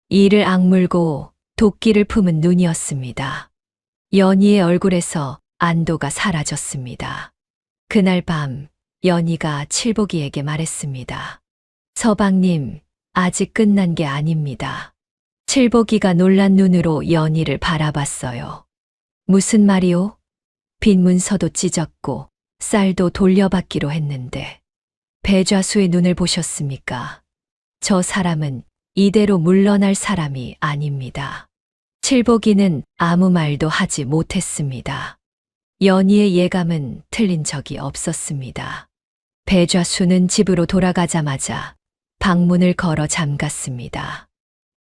이를 악물고 도끼를 품은 눈이었습니다. 연희의 얼굴에서 안도가 사라졌습니다. 그날 밤 연희가 칠복이에게 말했습니다. 서방님, 아직 끝난 게 아닙니다. 칠복이가 놀란 눈으로 연희를 바라봤어요. 무슨 말이오? 빈 문서도 찢었고 쌀도 돌려받기로 했는데 배좌수의 눈을 보셨습니까? 저 사람은 이대로 물러날 사람이 아닙니다. 칠복이는 아무 말도 하지 못했습니다. 연희의 예감은 틀린 적이 없었습니다. 배좌수는 집으로 돌아가자마자 방문을 걸어 잠갔습니다.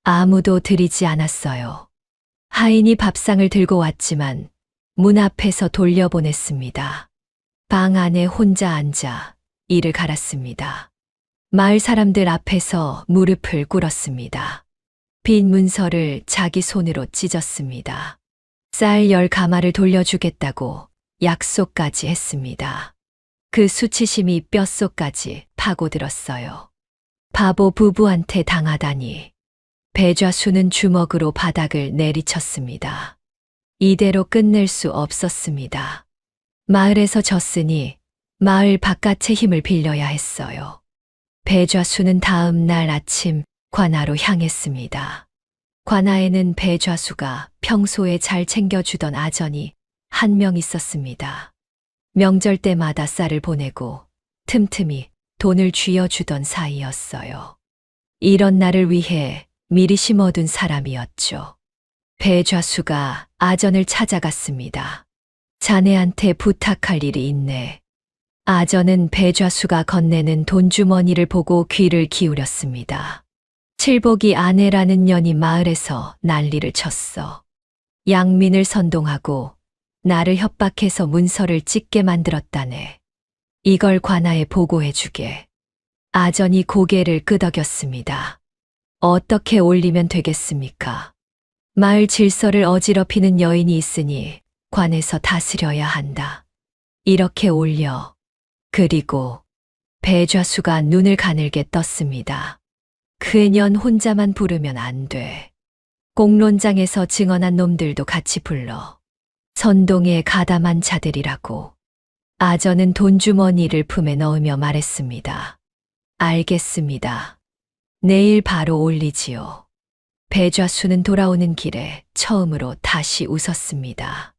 아무도 들이지 않았어요. 하인이 밥상을 들고 왔지만 문 앞에서 돌려보냈습니다. 방 안에 혼자 앉아 이를 갈았습니다. 마을 사람들 앞에서 무릎을 꿇었습니다. 빈 문서를 자기 손으로 찢었습니다. 쌀 10가마를 돌려주겠다고 약속까지 했습니다. 그 수치심이 뼛속까지 파고들었어요. 바보 부부한테 당하다니. 배좌수는 주먹으로 바닥을 내리쳤습니다. 이대로 끝낼 수 없었습니다. 마을에서 졌으니 마을 바깥의 힘을 빌려야 했어요. 배좌수는 다음 날 아침 관아로 향했습니다. 관아에는 배좌수가 평소에 잘 챙겨주던 아전이 한 명 있었습니다. 명절 때마다 쌀을 보내고 틈틈이 돈을 쥐어주던 사이였어요. 이런 날을 위해 미리 심어둔 사람이었죠. 배좌수가 아전을 찾아갔습니다. 자네한테 부탁할 일이 있네. 아전은 배좌수가 건네는 돈주머니를 보고 귀를 기울였습니다. 칠복이 아내라는 년이 마을에서 난리를 쳤어. 양민을 선동하고 나를 협박해서 문서를 찍게 만들었다네. 이걸 관아에 보고해주게. 아전이 고개를 끄덕였습니다. 어떻게 올리면 되겠습니까? 마을 질서를 어지럽히는 여인이 있으니 관에서 다스려야 한다. 이렇게 올려. 그리고 배좌수가 눈을 가늘게 떴습니다. 그년 혼자만 부르면 안 돼. 공론장에서 증언한 놈들도 같이 불러. 선동에 가담한 자들이라고. 아전은 돈주머니를 품에 넣으며 말했습니다. 알겠습니다. 내일 바로 올리지요. 배좌수는 돌아오는 길에 처음으로 다시 웃었습니다.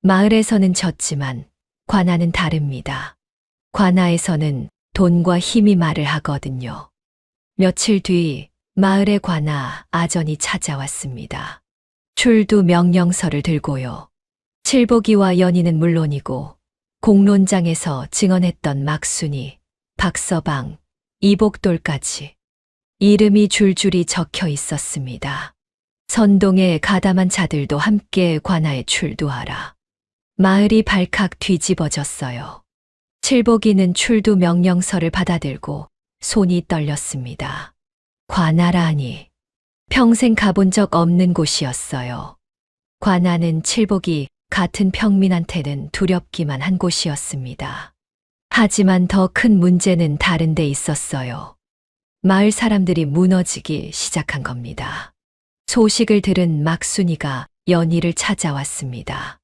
마을에서는 졌지만 관아는 다릅니다. 관아에서는 돈과 힘이 말을 하거든요. 며칠 뒤 마을의 관아 아전이 찾아왔습니다. 출두 명령서를 들고요. 칠복이와 연희는 물론이고 공론장에서 증언했던 막순이, 박서방, 이복돌까지 이름이 줄줄이 적혀 있었습니다. 선동에 가담한 자들도 함께 관아에 출두하라. 마을이 발칵 뒤집어졌어요. 칠복이는 출두 명령서를 받아들고 손이 떨렸습니다. 관아라니. 평생 가본 적 없는 곳이었어요. 관아는 칠복이 같은 평민한테는 두렵기만 한 곳이었습니다. 하지만 더 큰 문제는 다른 데 있었어요. 마을 사람들이 무너지기 시작한 겁니다. 소식을 들은 막순이가 연희를 찾아왔습니다.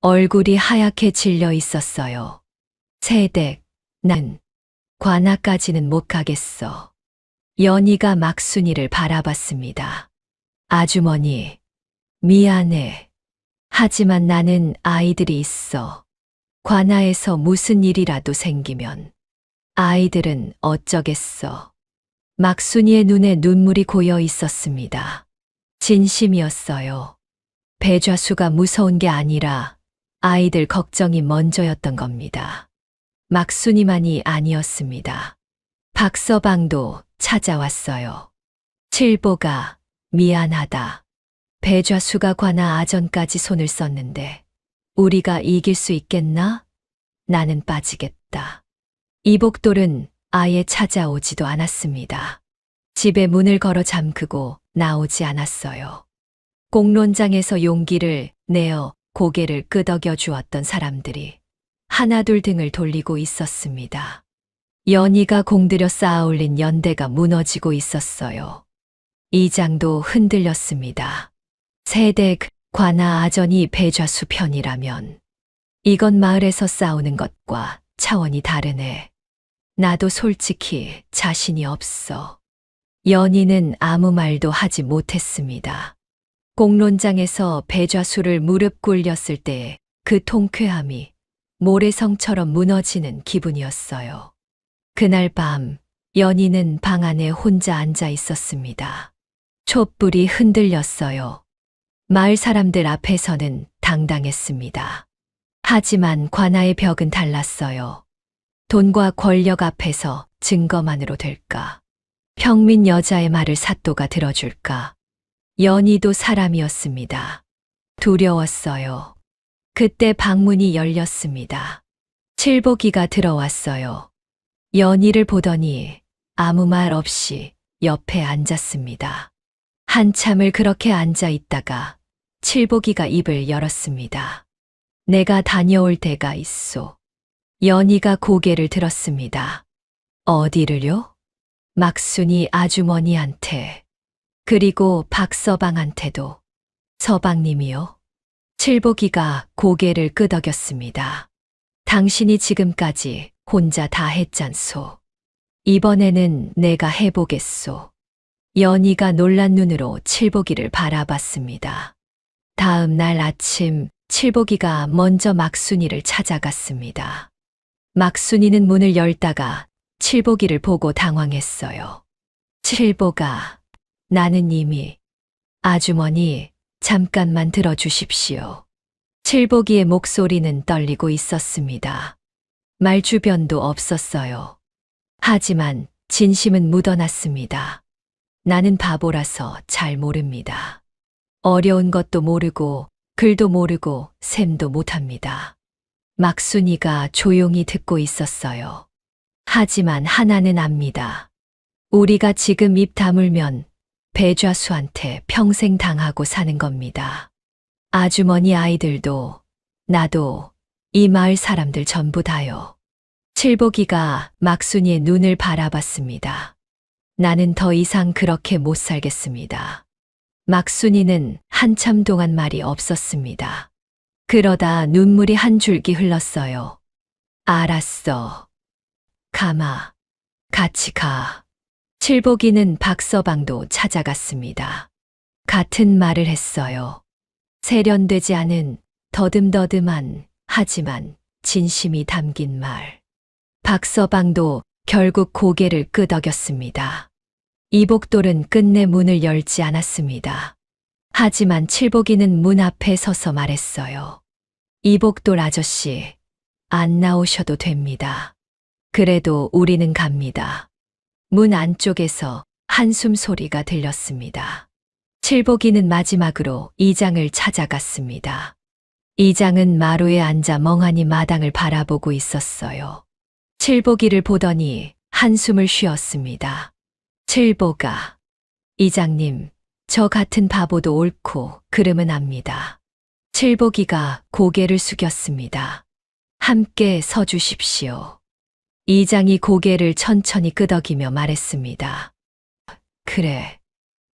얼굴이 하얗게 질려 있었어요. 세댁, 난 관아까지는 못 가겠어. 연희가 막순이를 바라봤습니다. 아주머니, 미안해. 하지만 나는 아이들이 있어. 관아에서 무슨 일이라도 생기면 아이들은 어쩌겠어. 막순이의 눈에 눈물이 고여 있었습니다. 진심이었어요. 배좌수가 무서운 게 아니라 아이들 걱정이 먼저였던 겁니다. 막순이만이 아니었습니다. 박서방도 찾아왔어요. 칠보가 미안하다. 배좌수가 관아 아전까지 손을 썼는데 우리가 이길 수 있겠나? 나는 빠지겠다. 이복돌은 아예 찾아오지도 않았습니다. 집에 문을 걸어 잠그고 나오지 않았어요. 공론장에서 용기를 내어 고개를 끄덕여 주었던 사람들이 하나둘 등을 돌리고 있었습니다. 연희가 공들여 쌓아올린 연대가 무너지고 있었어요. 이장도 흔들렸습니다. 세댁, 관아 아전이 배좌수 편이라면 이건 마을에서 싸우는 것과 차원이 다르네. 나도 솔직히 자신이 없어. 연희는 아무 말도 하지 못했습니다. 공론장에서 배좌수를 무릎 꿇렸을 때의 그 통쾌함이 모래성처럼 무너지는 기분이었어요. 그날 밤 연희는 방 안에 혼자 앉아 있었습니다. 촛불이 흔들렸어요. 마을 사람들 앞에서는 당당했습니다. 하지만 관아의 벽은 달랐어요. 돈과 권력 앞에서 증거만으로 될까? 평민 여자의 말을 사또가 들어줄까? 연희도 사람이었습니다. 두려웠어요. 그때 방문이 열렸습니다. 칠복이가 들어왔어요. 연희를 보더니 아무 말 없이 옆에 앉았습니다. 한참을 그렇게 앉아 있다가 칠복이가 입을 열었습니다. 내가 다녀올 데가 있소. 연희가 고개를 들었습니다. 어디를요? 막순이 아주머니한테. 그리고 박서방한테도. 서방님이요? 칠복이가 고개를 끄덕였습니다. 당신이 지금까지 혼자 다 했잖소. 이번에는 내가 해보겠소. 연희가 놀란 눈으로 칠복이를 바라봤습니다. 다음 날 아침 칠복이가 먼저 막순이를 찾아갔습니다. 막순이는 문을 열다가 칠복이를 보고 당황했어요. 칠복아, 나는 이미. 아주머니, 잠깐만 들어주십시오. 칠복이의 목소리는 떨리고 있었습니다. 말 주변도 없었어요. 하지만 진심은 묻어났습니다. 나는 바보라서 잘 모릅니다. 어려운 것도 모르고 글도 모르고 셈도 못합니다. 막순이가 조용히 듣고 있었어요. 하지만 하나는 압니다. 우리가 지금 입 다물면 배좌수한테 평생 당하고 사는 겁니다. 아주머니 아이들도 나도 이 마을 사람들 전부 다요. 칠복이가 막순이의 눈을 바라봤습니다. 나는 더 이상 그렇게 못 살겠습니다. 막순이는 한참 동안 말이 없었습니다. 그러다 눈물이 한 줄기 흘렀어요. 알았어. 가마. 같이 가. 칠복이는 박서방도 찾아갔습니다. 같은 말을 했어요. 세련되지 않은 더듬더듬한 하지만 진심이 담긴 말. 박서방도 결국 고개를 끄덕였습니다. 이복돌은 끝내 문을 열지 않았습니다. 하지만 칠복이는 문 앞에 서서 말했어요. 이복돌 아저씨, 안 나오셔도 됩니다. 그래도 우리는 갑니다. 문 안쪽에서 한숨 소리가 들렸습니다. 칠복이는 마지막으로 이장을 찾아갔습니다. 이장은 마루에 앉아 멍하니 마당을 바라보고 있었어요. 칠복이를 보더니 한숨을 쉬었습니다. 칠복아, 이장님, 저 같은 바보도 옳고 그름은 압니다. 칠복이가 고개를 숙였습니다. 함께 서주십시오. 이장이 고개를 천천히 끄덕이며 말했습니다. 그래,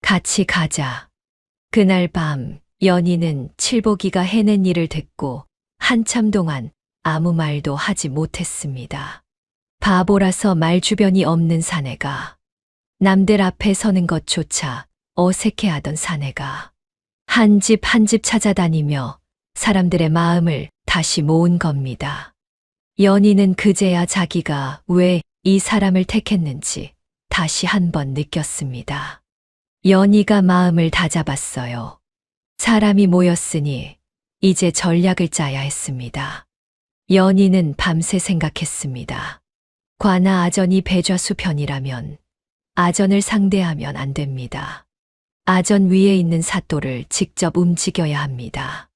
같이 가자. 그날 밤 연희는 칠복이가 해낸 일을 듣고 한참 동안 아무 말도 하지 못했습니다. 바보라서 말 주변이 없는 사내가, 남들 앞에 서는 것조차 어색해하던 사내가 한 집 한 집 찾아다니며 사람들의 마음을 다시 모은 겁니다. 연희는 그제야 자기가 왜 이 사람을 택했는지 다시 한번 느꼈습니다. 연희가 마음을 다잡았어요. 사람이 모였으니 이제 전략을 짜야 했습니다. 연희는 밤새 생각했습니다. 관아 아전이 배좌수 편이라면 아전을 상대하면 안 됩니다. 아전 위에 있는 사또를 직접 움직여야 합니다.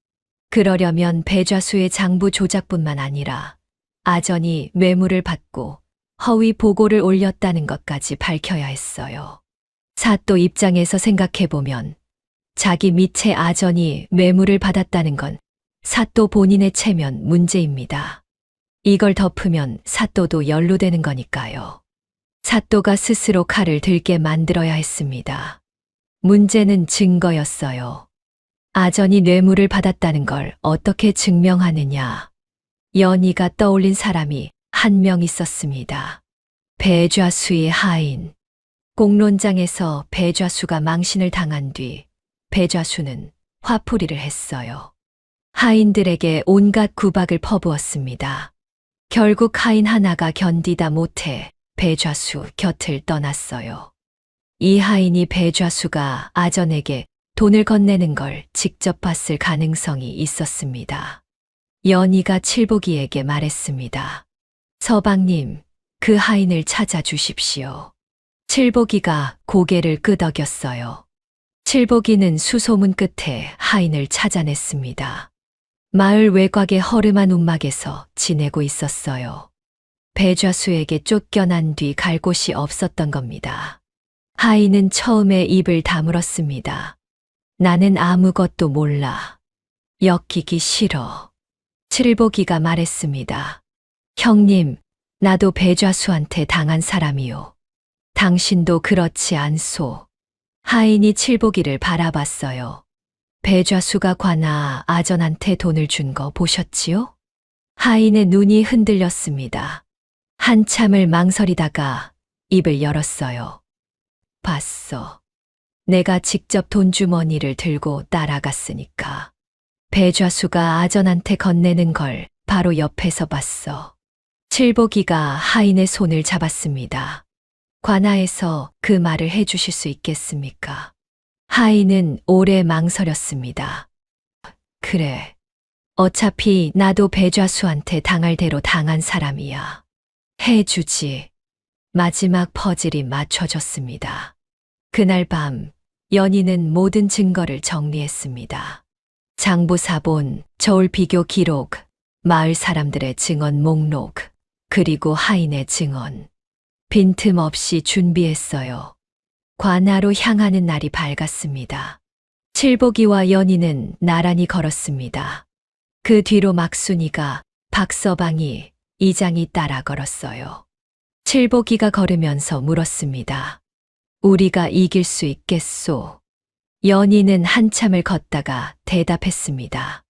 그러려면 배좌수의 장부 조작뿐만 아니라 아전이 뇌물을 받고 허위 보고를 올렸다는 것까지 밝혀야 했어요. 사또 입장에서 생각해보면 자기 밑에 아전이 뇌물을 받았다는 건 사또 본인의 체면 문제입니다. 이걸 덮으면 사또도 연루되는 거니까요. 사또가 스스로 칼을 들게 만들어야 했습니다. 문제는 증거였어요. 아전이 뇌물을 받았다는 걸 어떻게 증명하느냐. 연희가 떠올린 사람이 한 명 있었습니다. 배좌수의 하인. 공론장에서 배좌수가 망신을 당한 뒤 배좌수는 화풀이를 했어요. 하인들에게 온갖 구박을 퍼부었습니다. 결국 하인 하나가 견디다 못해 배좌수 곁을 떠났어요. 이 하인이 배좌수가 아전에게 돈을 건네는 걸 직접 봤을 가능성이 있었습니다. 연희가 칠복이에게 말했습니다. 서방님, 그 하인을 찾아주십시오. 칠복이가 고개를 끄덕였어요. 칠복이는 수소문 끝에 하인을 찾아냈습니다. 마을 외곽의 허름한 움막에서 지내고 있었어요. 배좌수에게 쫓겨난 뒤 갈 곳이 없었던 겁니다. 하인은 처음에 입을 다물었습니다. 나는 아무것도 몰라. 엮이기 싫어. 칠복이가 말했습니다. 형님, 나도 배좌수한테 당한 사람이요. 당신도 그렇지 않소. 하인이 칠복이를 바라봤어요. 배좌수가 관아 아전한테 돈을 준 거 보셨지요? 하인의 눈이 흔들렸습니다. 한참을 망설이다가 입을 열었어요. 봤어. 내가 직접 돈주머니를 들고 따라갔으니까. 배좌수가 아전한테 건네는 걸 바로 옆에서 봤어. 칠복이가 하인의 손을 잡았습니다. 관아에서 그 말을 해주실 수 있겠습니까? 하인은 오래 망설였습니다. 그래. 어차피 나도 배좌수한테 당할 대로 당한 사람이야. 해주지. 마지막 퍼즐이 맞춰졌습니다. 그날 밤 연희는 모든 증거를 정리했습니다. 장부사본, 저울 비교 기록, 마을 사람들의 증언 목록, 그리고 하인의 증언. 빈틈없이 준비했어요. 관아로 향하는 날이 밝았습니다. 칠복이와 연희는 나란히 걸었습니다. 그 뒤로 막순이가, 박서방이, 이장이 따라 걸었어요. 칠복이가 걸으면서 물었습니다. 우리가 이길 수 있겠소? 연희는 한참을 걷다가 대답했습니다.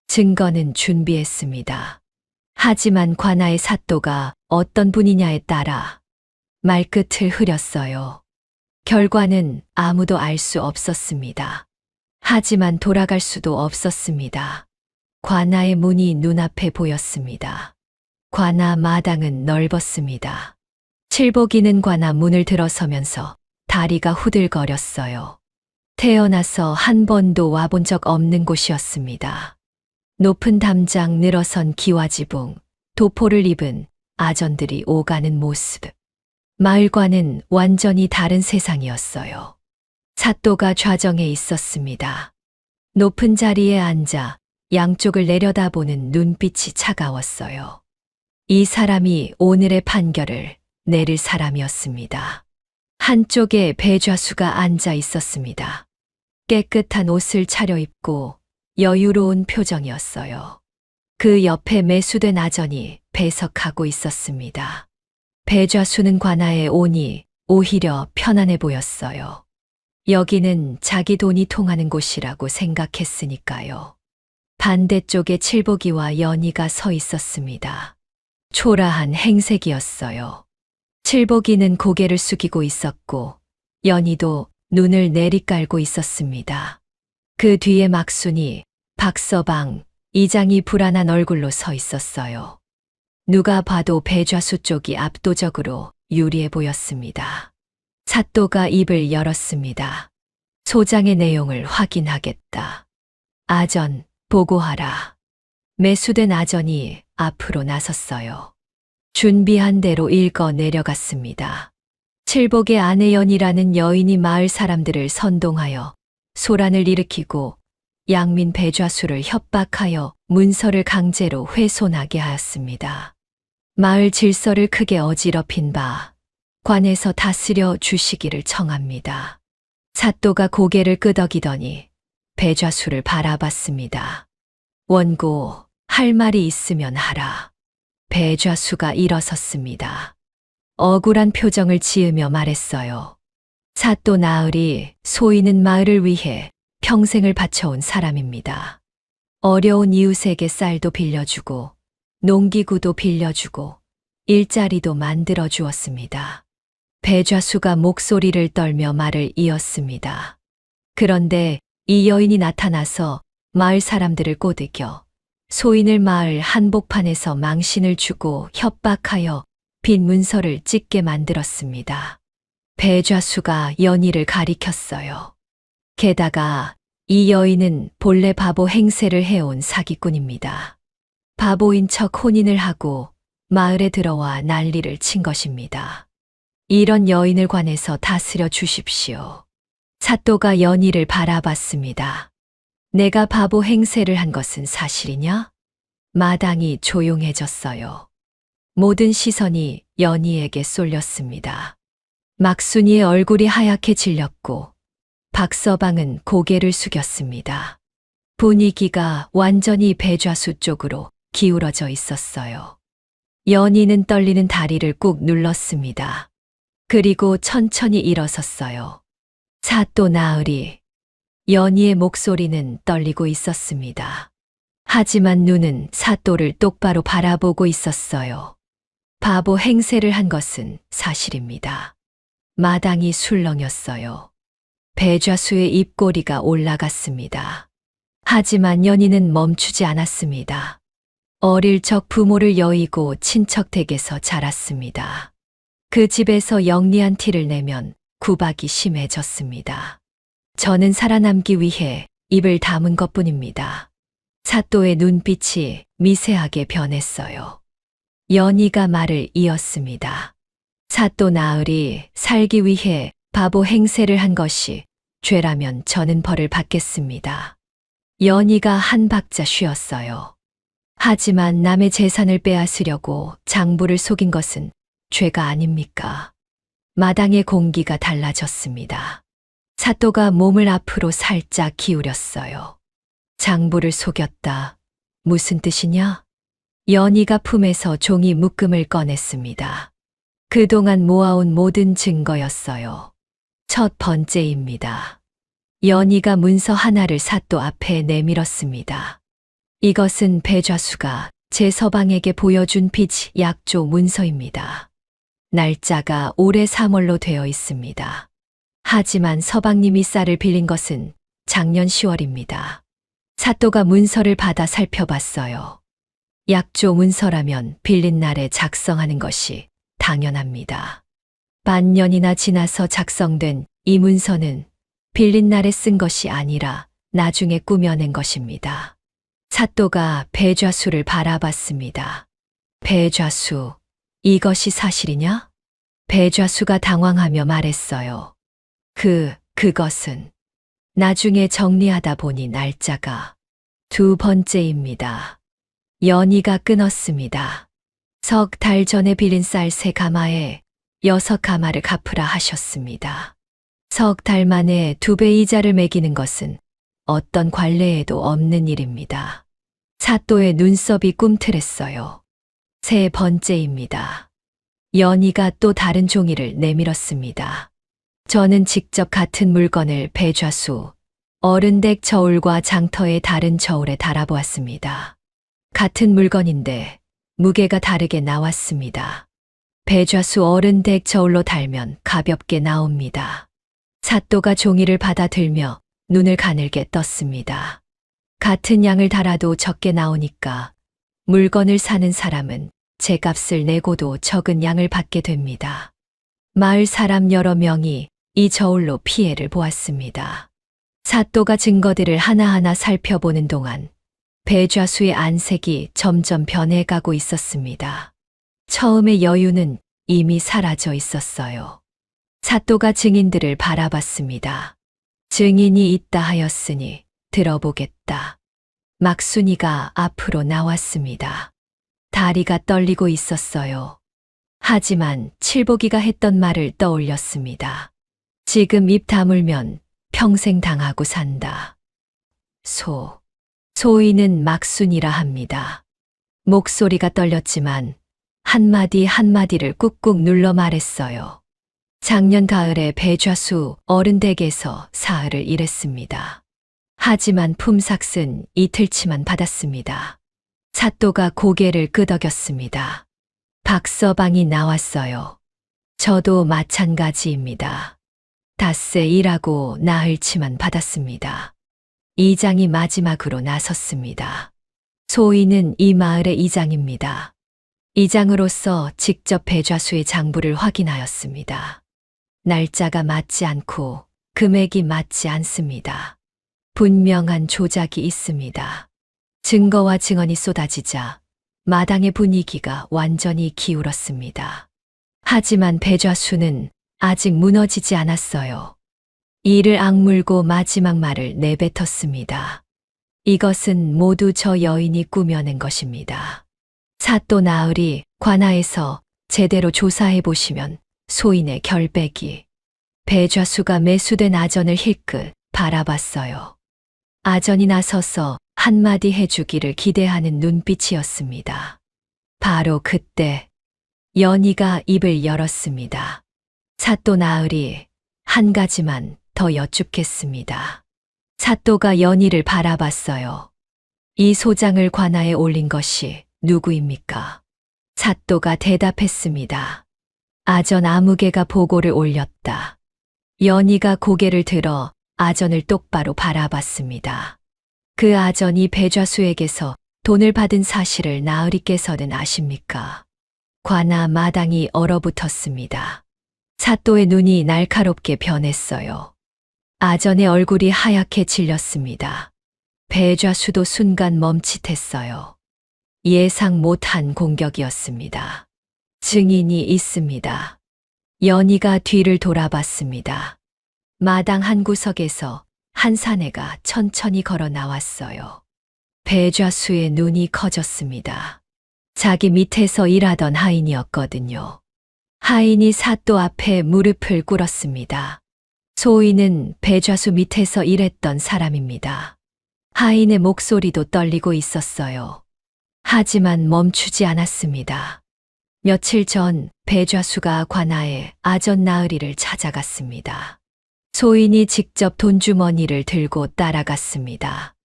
증거는 준비했습니다. 하지만 관아의 사또가 어떤 분이냐에 따라 말끝을 흐렸어요. 결과는 아무도 알 수 없었습니다. 하지만 돌아갈 수도 없었습니다. 관아의 문이 눈앞에 보였습니다. 관아 마당은 넓었습니다. 칠복이는 관아 문을 들어서면서 다리가 후들거렸어요. 태어나서 한 번도 와본 적 없는 곳이었습니다. 높은 담장 늘어선 기와지붕, 도포를 입은 아전들이 오가는 모습. 마을과는 완전히 다른 세상이었어요. 사또가 좌정에 있었습니다. 높은 자리에 앉아 양쪽을 내려다보는 눈빛이 차가웠어요. 이 사람이 오늘의 판결을 내릴 사람이었습니다. 한쪽에 배좌수가 앉아 있었습니다. 깨끗한 옷을 차려입고 여유로운 표정이었어요. 그 옆에 매수된 아전이 배석하고 있었습니다. 배좌수는 관아에 오니 오히려 편안해 보였어요. 여기는 자기 돈이 통하는 곳이라고 생각했으니까요. 반대쪽에 칠복이와 연희가 서 있었습니다. 초라한 행색이었어요. 칠복이는 고개를 숙이고 있었고 연희도 눈을 내리깔고 있었습니다. 그 뒤에 막순이, 박서방, 이장이 불안한 얼굴로 서 있었어요. 누가 봐도 배좌수 쪽이 압도적으로 유리해 보였습니다. 사또가 입을 열었습니다. 소장의 내용을 확인하겠다. 아전, 보고하라. 매수된 아전이 앞으로 나섰어요. 준비한 대로 읽어 내려갔습니다. 칠복의 안혜연이라는 여인이 마을 사람들을 선동하여 소란을 일으키고 양민 배좌수를 협박하여 문서를 강제로 훼손하게 하였습니다. 마을 질서를 크게 어지럽힌 바 관에서 다스려 주시기를 청합니다. 사또가 고개를 끄덕이더니 배좌수를 바라봤습니다. 원고, 할 말이 있으면 하라. 배좌수가 일어섰습니다. 억울한 표정을 지으며 말했어요. 사또 나으리 소인은 마을을 위해 평생을 바쳐온 사람입니다. 어려운 이웃에게 쌀도 빌려주고 농기구도 빌려주고 일자리도 만들어 주었습니다. 배좌수가 목소리를 떨며 말을 이었습니다. 그런데 이 여인이 나타나서 마을 사람들을 꼬드겨 소인을 마을 한복판에서 망신을 주고 협박하여 빈 문서를 찍게 만들었습니다. 배좌수가 연희를 가리켰어요. 게다가 이 여인은 본래 바보 행세를 해온 사기꾼입니다. 바보인 척 혼인을 하고 마을에 들어와 난리를 친 것입니다. 이런 여인을 관해서 다스려 주십시오. 사또가 연희를 바라봤습니다. 내가 바보 행세를 한 것은 사실이냐? 마당이 조용해졌어요. 모든 시선이 연희에게 쏠렸습니다. 막순이의 얼굴이 하얗게 질렸고 박서방은 고개를 숙였습니다. 분위기가 완전히 배좌수 쪽으로 기울어져 있었어요. 연희는 떨리는 다리를 꾹 눌렀습니다. 그리고 천천히 일어섰어요. 사또 나으리. 연희의 목소리는 떨리고 있었습니다. 하지만 눈은 사또를 똑바로 바라보고 있었어요. 바보 행세를 한 것은 사실입니다. 마당이 술렁였어요. 배좌수의 입꼬리가 올라갔습니다. 하지만 연희는 멈추지 않았습니다. 어릴 적 부모를 여의고 친척 댁에서 자랐습니다. 그 집에서 영리한 티를 내면 구박이 심해졌습니다. 저는 살아남기 위해 입을 다문 것뿐입니다. 사또의 눈빛이 미세하게 변했어요. 연희가 말을 이었습니다. 사또 나으리 살기 위해 바보 행세를 한 것이 죄라면 저는 벌을 받겠습니다. 연희가 한 박자 쉬었어요. 하지만 남의 재산을 빼앗으려고 장부를 속인 것은 죄가 아닙니까? 마당의 공기가 달라졌습니다. 사또가 몸을 앞으로 살짝 기울였어요. 장부를 속였다. 무슨 뜻이냐? 연희가 품에서 종이 묶음을 꺼냈습니다. 그동안 모아온 모든 증거였어요. 첫 번째입니다. 연희가 문서 하나를 사또 앞에 내밀었습니다. 이것은 배좌수가 제 서방에게 보여준 빚 약조 문서입니다. 날짜가 올해 3월로 되어 있습니다. 하지만 서방님이 쌀을 빌린 것은 작년 10월입니다. 사또가 문서를 받아 살펴봤어요. 약조 문서라면 빌린 날에 작성하는 것이 당연합니다. 반년이나 지나서 작성된 이 문서는 빌린 날에 쓴 것이 아니라 나중에 꾸며낸 것입니다. 사또가 배좌수를 바라봤습니다. 배좌수, 이것이 사실이냐? 배좌수가 당황하며 말했어요. 그것은 나중에 정리하다 보니 날짜가 두 번째입니다. 연희가 끊었습니다. 석 달 전에 빌린 쌀 3가마에 6가마를 갚으라 하셨습니다. 석 달 만에 2배 이자를 매기는 것은 어떤 관례에도 없는 일입니다. 사또의 눈썹이 꿈틀했어요. 세 번째입니다. 연희가 또 다른 종이를 내밀었습니다. 저는 직접 같은 물건을 배좌수, 어른댁 저울과 장터의 다른 저울에 달아보았습니다. 같은 물건인데 무게가 다르게 나왔습니다. 배좌수 어른댁 저울로 달면 가볍게 나옵니다. 사또가 종이를 받아들며 눈을 가늘게 떴습니다. 같은 양을 달아도 적게 나오니까 물건을 사는 사람은 제 값을 내고도 적은 양을 받게 됩니다. 마을 사람 여러 명이 이 저울로 피해를 보았습니다. 사또가 증거들을 하나하나 살펴보는 동안 배좌수의 안색이 점점 변해가고 있었습니다. 처음의 여유는 이미 사라져 있었어요. 사또가 증인들을 바라봤습니다. 증인이 있다 하였으니 들어보겠다. 막순이가 앞으로 나왔습니다. 다리가 떨리고 있었어요. 하지만 칠복이가 했던 말을 떠올렸습니다. 지금 입 다물면 평생 당하고 산다. 소희는 막순이라 합니다. 목소리가 떨렸지만 한마디 한마디를 꾹꾹 눌러 말했어요. 작년 가을에 배좌수 어른 댁에서 사흘을 일했습니다. 하지만 품삯은 이틀치만 받았습니다. 사또가 고개를 끄덕였습니다. 박서방이 나왔어요. 저도 마찬가지입니다. 닷새 일하고 나흘치만 받았습니다. 이장이 마지막으로 나섰습니다. 소희는 이 마을의 이장입니다. 이장으로서 직접 배좌수의 장부를 확인하였습니다. 날짜가 맞지 않고 금액이 맞지 않습니다. 분명한 조작이 있습니다. 증거와 증언이 쏟아지자 마당의 분위기가 완전히 기울었습니다. 하지만 배좌수는 아직 무너지지 않았어요. 이를 악물고 마지막 말을 내뱉었습니다. 이것은 모두 저 여인이 꾸며낸 것입니다. 사또 나으리 관하에서 제대로 조사해 보시면 소인의 결백이. 배좌수가 매수된 아전을 힐끗 바라봤어요. 아전이 나서서 한마디 해주기를 기대하는 눈빛이었습니다. 바로 그때 연희가 입을 열었습니다. 사또 나으리, 한 가지만 더 여쭙겠습니다. 사또가 연희를 바라봤어요. 이 소장을 관아에 올린 것이 누구입니까? 사또가 대답했습니다. 아전 아무개가 보고를 올렸다. 연희가 고개를 들어 아전을 똑바로 바라봤습니다. 그 아전이 배좌수에게서 돈을 받은 사실을 나으리께서는 아십니까? 관아 마당이 얼어붙었습니다. 사또의 눈이 날카롭게 변했어요. 아전의 얼굴이 하얗게 질렸습니다. 배좌수도 순간 멈칫했어요. 예상 못한 공격이었습니다. 증인이 있습니다. 연희가 뒤를 돌아봤습니다. 마당 한 구석에서 한 사내가 천천히 걸어 나왔어요. 배좌수의 눈이 커졌습니다. 자기 밑에서 일하던 하인이었거든요. 하인이 사또 앞에 무릎을 꿇었습니다. 소희는 배좌수 밑에서 일했던 사람입니다. 하인의 목소리도 떨리고 있었어요. 하지만 멈추지 않았습니다. 며칠 전 배좌수가 관아에 아전 나으리를 찾아갔습니다. 소인이 직접 돈주머니를 들고 따라갔습니다.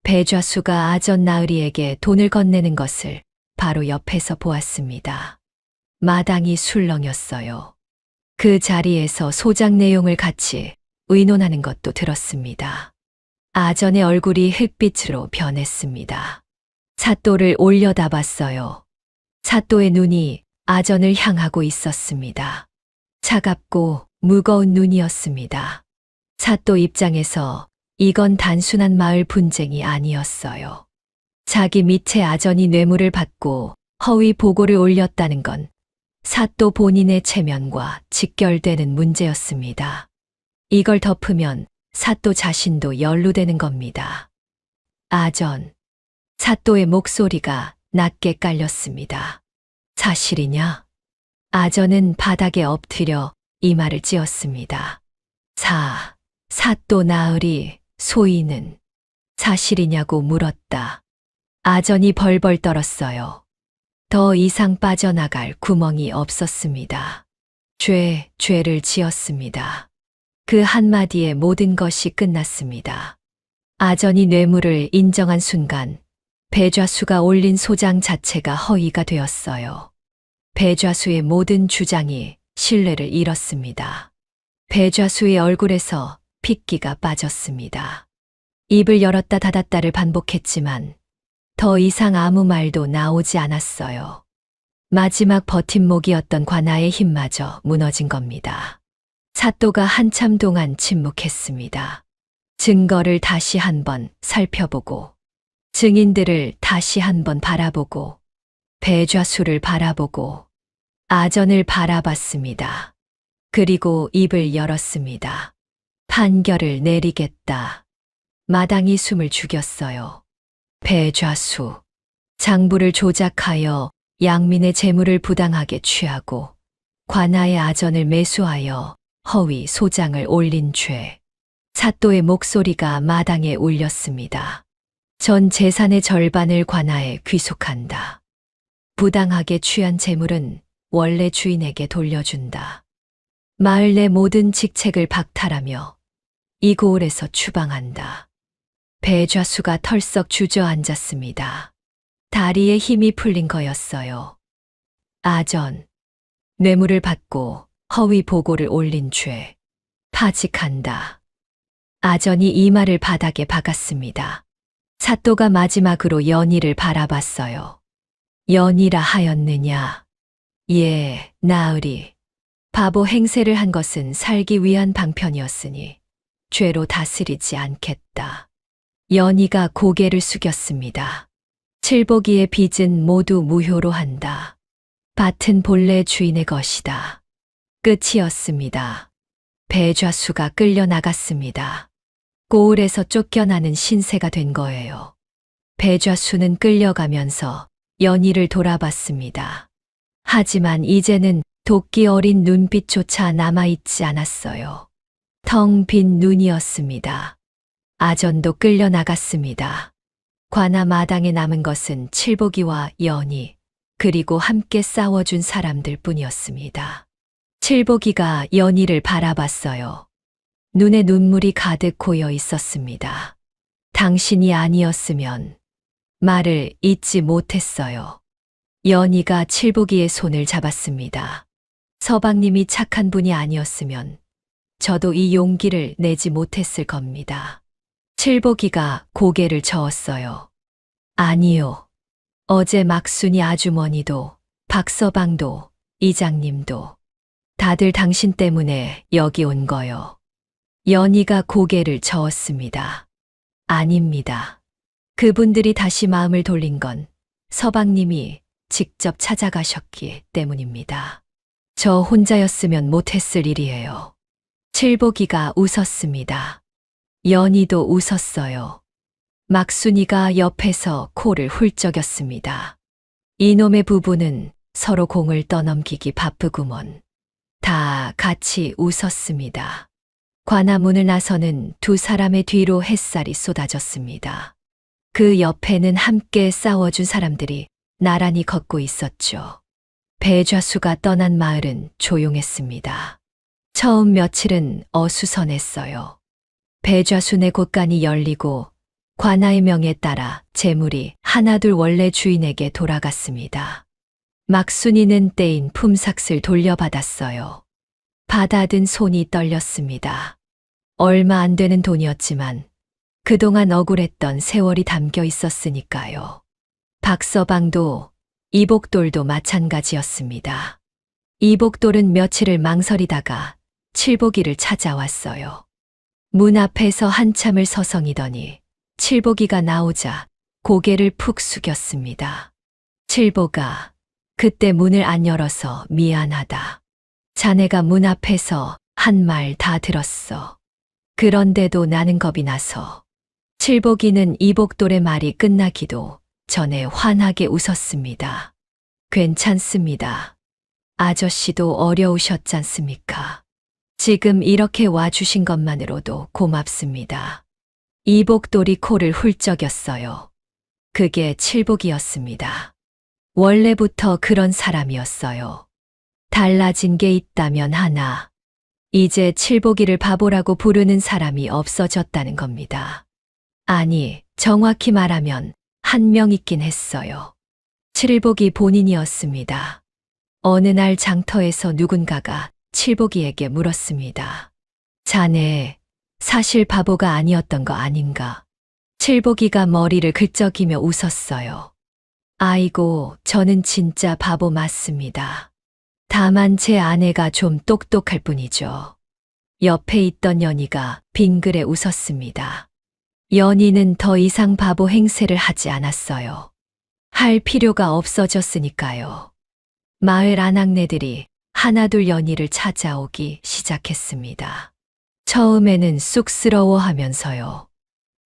배좌수가 아전 나으리에게 돈을 건네는 것을 바로 옆에서 보았습니다. 마당이 술렁였어요. 그 자리에서 소장 내용을 같이 의논하는 것도 들었습니다. 아전의 얼굴이 흑빛으로 변했습니다. 사또를 올려다봤어요. 사또의 눈이 아전을 향하고 있었습니다. 차갑고 무거운 눈이었습니다. 사또 입장에서 이건 단순한 마을 분쟁이 아니었어요. 자기 밑에 아전이 뇌물을 받고 허위 보고를 올렸다는 건 사또 본인의 체면과 직결되는 문제였습니다. 이걸 덮으면 사또 자신도 연루되는 겁니다. 아전. 사또의 목소리가 낮게 깔렸습니다. 사실이냐? 아전은 바닥에 엎드려 이마를 찧었습니다. 사또 나으리 소희는 사실이냐고 물었다. 아전이 벌벌 떨었어요. 더 이상 빠져나갈 구멍이 없었습니다. 죄를 지었습니다. 그 한마디에 모든 것이 끝났습니다. 아전이 뇌물을 인정한 순간 배좌수가 올린 소장 자체가 허위가 되었어요. 배좌수의 모든 주장이 신뢰를 잃었습니다. 배좌수의 얼굴에서 핏기가 빠졌습니다. 입을 열었다 닫았다를 반복했지만 더 이상 아무 말도 나오지 않았어요. 마지막 버팀목이었던 관아의 힘마저 무너진 겁니다. 사또가 한참 동안 침묵했습니다. 증거를 다시 한번 살펴보고 증인들을 다시 한번 바라보고 배좌수를 바라보고 아전을 바라봤습니다. 그리고 입을 열었습니다. 판결을 내리겠다. 마당이 숨을 죽였어요. 배좌수. 장부를 조작하여 양민의 재물을 부당하게 취하고 관아의 아전을 매수하여 허위 소장을 올린 죄. 사또의 목소리가 마당에 울렸습니다. 전 재산의 절반을 관아에 귀속한다. 부당하게 취한 재물은 원래 주인에게 돌려준다. 마을 내 모든 직책을 박탈하며 이 고을에서 추방한다. 배좌수가 털썩 주저앉았습니다. 다리에 힘이 풀린 거였어요. 아전, 뇌물을 받고 허위 보고를 올린 죄, 파직한다. 아전이 이마를 바닥에 박았습니다. 사또가 마지막으로 연희를 바라봤어요. 연희라 하였느냐? 예, 나으리. 바보 행세를 한 것은 살기 위한 방편이었으니 죄로 다스리지 않겠다. 연희가 고개를 숙였습니다. 칠복이의 빚은 모두 무효로 한다. 밭은 본래 주인의 것이다. 끝이었습니다. 배좌수가 끌려나갔습니다. 고을에서 쫓겨나는 신세가 된 거예요. 배좌수는 끌려가면서 연희를 돌아봤습니다. 하지만 이제는 도끼 어린 눈빛조차 남아있지 않았어요. 텅 빈 눈이었습니다. 아전도 끌려나갔습니다. 관아 마당에 남은 것은 칠복이와 연희, 그리고 함께 싸워준 사람들 뿐이었습니다. 칠복이가 연희를 바라봤어요. 눈에 눈물이 가득 고여 있었습니다. 당신이 아니었으면 말을 잇지 못했어요. 연희가 칠복이의 손을 잡았습니다. 서방님이 착한 분이 아니었으면 저도 이 용기를 내지 못했을 겁니다. 칠복이가 고개를 저었어요. 아니요. 어제 막순이 아주머니도, 박서방도, 이장님도 다들 당신 때문에 여기 온 거요. 연희가 고개를 저었습니다. 아닙니다. 그분들이 다시 마음을 돌린 건 서방님이 직접 찾아가셨기 때문입니다. 저 혼자였으면 못했을 일이에요. 칠복이가 웃었습니다. 연희도 웃었어요. 막순이가 옆에서 코를 훌쩍였습니다. 이놈의 부부는 서로 공을 떠넘기기 바쁘구먼. 다 같이 웃었습니다. 관아문을 나서는 두 사람의 뒤로 햇살이 쏟아졌습니다. 그 옆에는 함께 싸워준 사람들이 나란히 걷고 있었죠. 배좌수가 떠난 마을은 조용했습니다. 처음 며칠은 어수선했어요. 배좌순의 곳간이 열리고 관아의 명에 따라 재물이 하나둘 원래 주인에게 돌아갔습니다. 막순이는 떼인 품삯을 돌려받았어요. 받아든 손이 떨렸습니다. 얼마 안 되는 돈이었지만 그동안 억울했던 세월이 담겨 있었으니까요. 박서방도 이복돌도 마찬가지였습니다. 이복돌은 며칠을 망설이다가 칠복이를 찾아왔어요. 문 앞에서 한참을 서성이더니 칠복이가 나오자 고개를 푹 숙였습니다. 칠복아, 그때 문을 안 열어서 미안하다. 자네가 문 앞에서 한 말 다 들었어. 그런데도 나는 겁이 나서. 칠복이는 이복돌의 말이 끝나기도 전에 환하게 웃었습니다. 괜찮습니다. 아저씨도 어려우셨잖습니까? 지금 이렇게 와주신 것만으로도 고맙습니다. 이복돌이 코를 훌쩍였어요. 그게 칠복이었습니다. 원래부터 그런 사람이었어요. 달라진 게 있다면 하나. 이제 칠복이를 바보라고 부르는 사람이 없어졌다는 겁니다. 아니, 정확히 말하면 한 명 있긴 했어요. 칠복이 본인이었습니다. 어느 날 장터에서 누군가가 칠복이에게 물었습니다. 자네, 사실 바보가 아니었던 거 아닌가? 칠복이가 머리를 긁적이며 웃었어요. 아이고, 저는 진짜 바보 맞습니다. 다만 제 아내가 좀 똑똑할 뿐이죠. 옆에 있던 연희가 빙그레 웃었습니다. 연희는 더 이상 바보 행세를 하지 않았어요. 할 필요가 없어졌으니까요. 마을 아낙네들이 하나둘 연희를 찾아오기 시작했습니다. 처음에는 쑥스러워하면서요.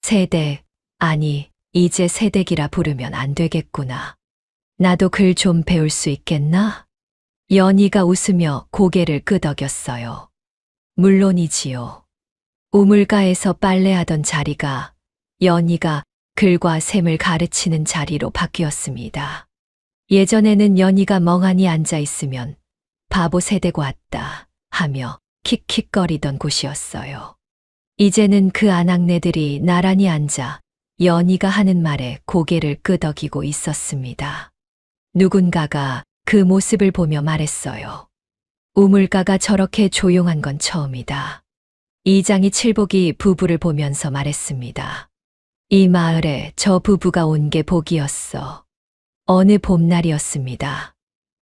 세댁, 아니, 이제 세댁이라 부르면 안 되겠구나. 나도 글 좀 배울 수 있겠나? 연희가 웃으며 고개를 끄덕였어요. 물론이지요. 우물가에서 빨래하던 자리가 연희가 글과 셈을 가르치는 자리로 바뀌었습니다. 예전에는 연희가 멍하니 앉아 있으면 바보 세대고 왔다 하며 킥킥거리던 곳이었어요. 이제는 그 아낙네들이 나란히 앉아 연희가 하는 말에 고개를 끄덕이고 있었습니다. 누군가가 그 모습을 보며 말했어요. 우물가가 저렇게 조용한 건 처음이다. 이장이 칠복이 부부를 보면서 말했습니다. 이 마을에 저 부부가 온 게 복이었어. 어느 봄날이었습니다.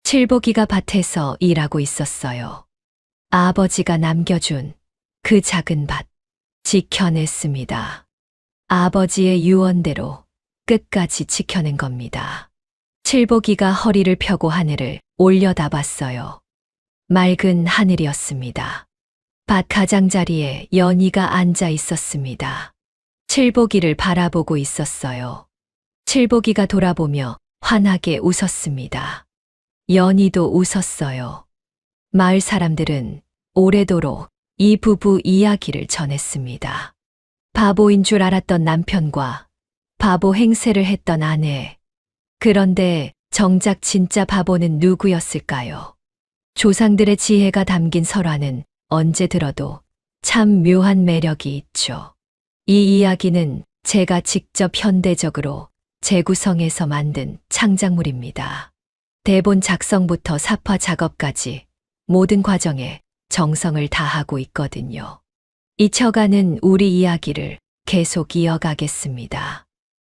칠복이가 밭에서 일하고 있었어요. 아버지가 남겨준 그 작은 밭 지켜냈습니다. 아버지의 유언대로 끝까지 지켜낸 겁니다. 칠복이가 허리를 펴고 하늘을 올려다봤어요. 맑은 하늘이었습니다. 밭 가장자리에 연희가 앉아 있었습니다. 칠복이를 바라보고 있었어요. 칠복이가 돌아보며 환하게 웃었습니다. 연희도 웃었어요. 마을 사람들은 오래도록 이 부부 이야기를 전했습니다. 바보인 줄 알았던 남편과 바보 행세를 했던 아내. 그런데 정작 진짜 바보는 누구였을까요? 조상들의 지혜가 담긴 설화는 언제 들어도 참 묘한 매력이 있죠. 이 이야기는 제가 직접 현대적으로 재구성해서 만든 창작물입니다. 대본 작성부터 사파 작업까지 모든 과정에 정성을 다하고 있거든요. 잊혀가는 우리 이야기를 계속 이어가겠습니다.